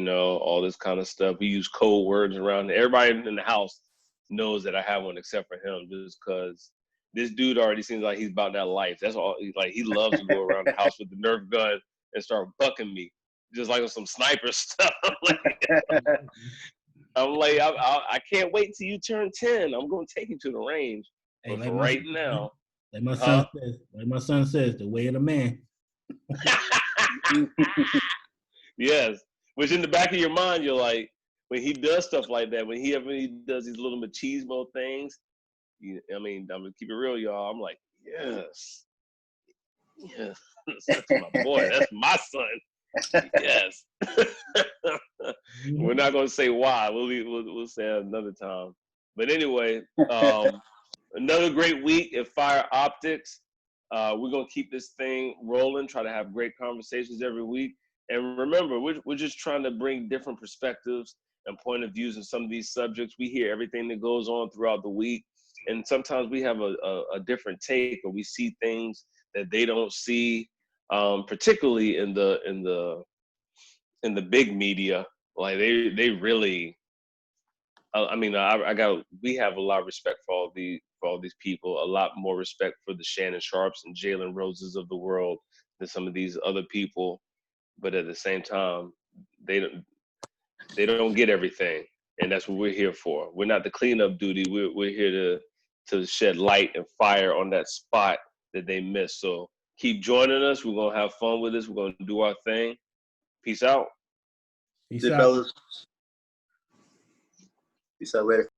all this kind of stuff. We use code words around it. Everybody in the house knows that I have one except for him, just because this dude already seems like he's about that life. That's all. Like, he loves to go around the house with the Nerf gun and start bucking me, just like with some sniper stuff. I'm like, I can't wait till you turn 10. I'm going to take you to the range. Hey, but for right now, like my son says, the way of the man. Yes, which in the back of your mind, you're like, when he does stuff like that, when he does these little machismo things, I'm gonna keep it real, y'all. I'm like, yes, that's my boy. That's my son. Yes. We're not gonna say why. We'll say it another time. But anyway, another great week at Fire Optics. We're gonna keep this thing rolling. Try to have great conversations every week. And remember, we're just trying to bring different perspectives and point of views in some of these subjects. We hear everything that goes on throughout the week, and sometimes we have a different take, or we see things that they don't see, particularly in the big media. Like they really. We have a lot of respect for all these people. A lot more respect for the Shannon Sharps and Jalen Roses of the world than some of these other people. But at the same time, they don't get everything, and that's what we're here for. We're not the cleanup duty. We're here to shed light and fire on that spot that they missed. So keep joining us. We're gonna have fun with this. We're gonna do our thing. Peace out. Peace out. Fellas. Peace out later.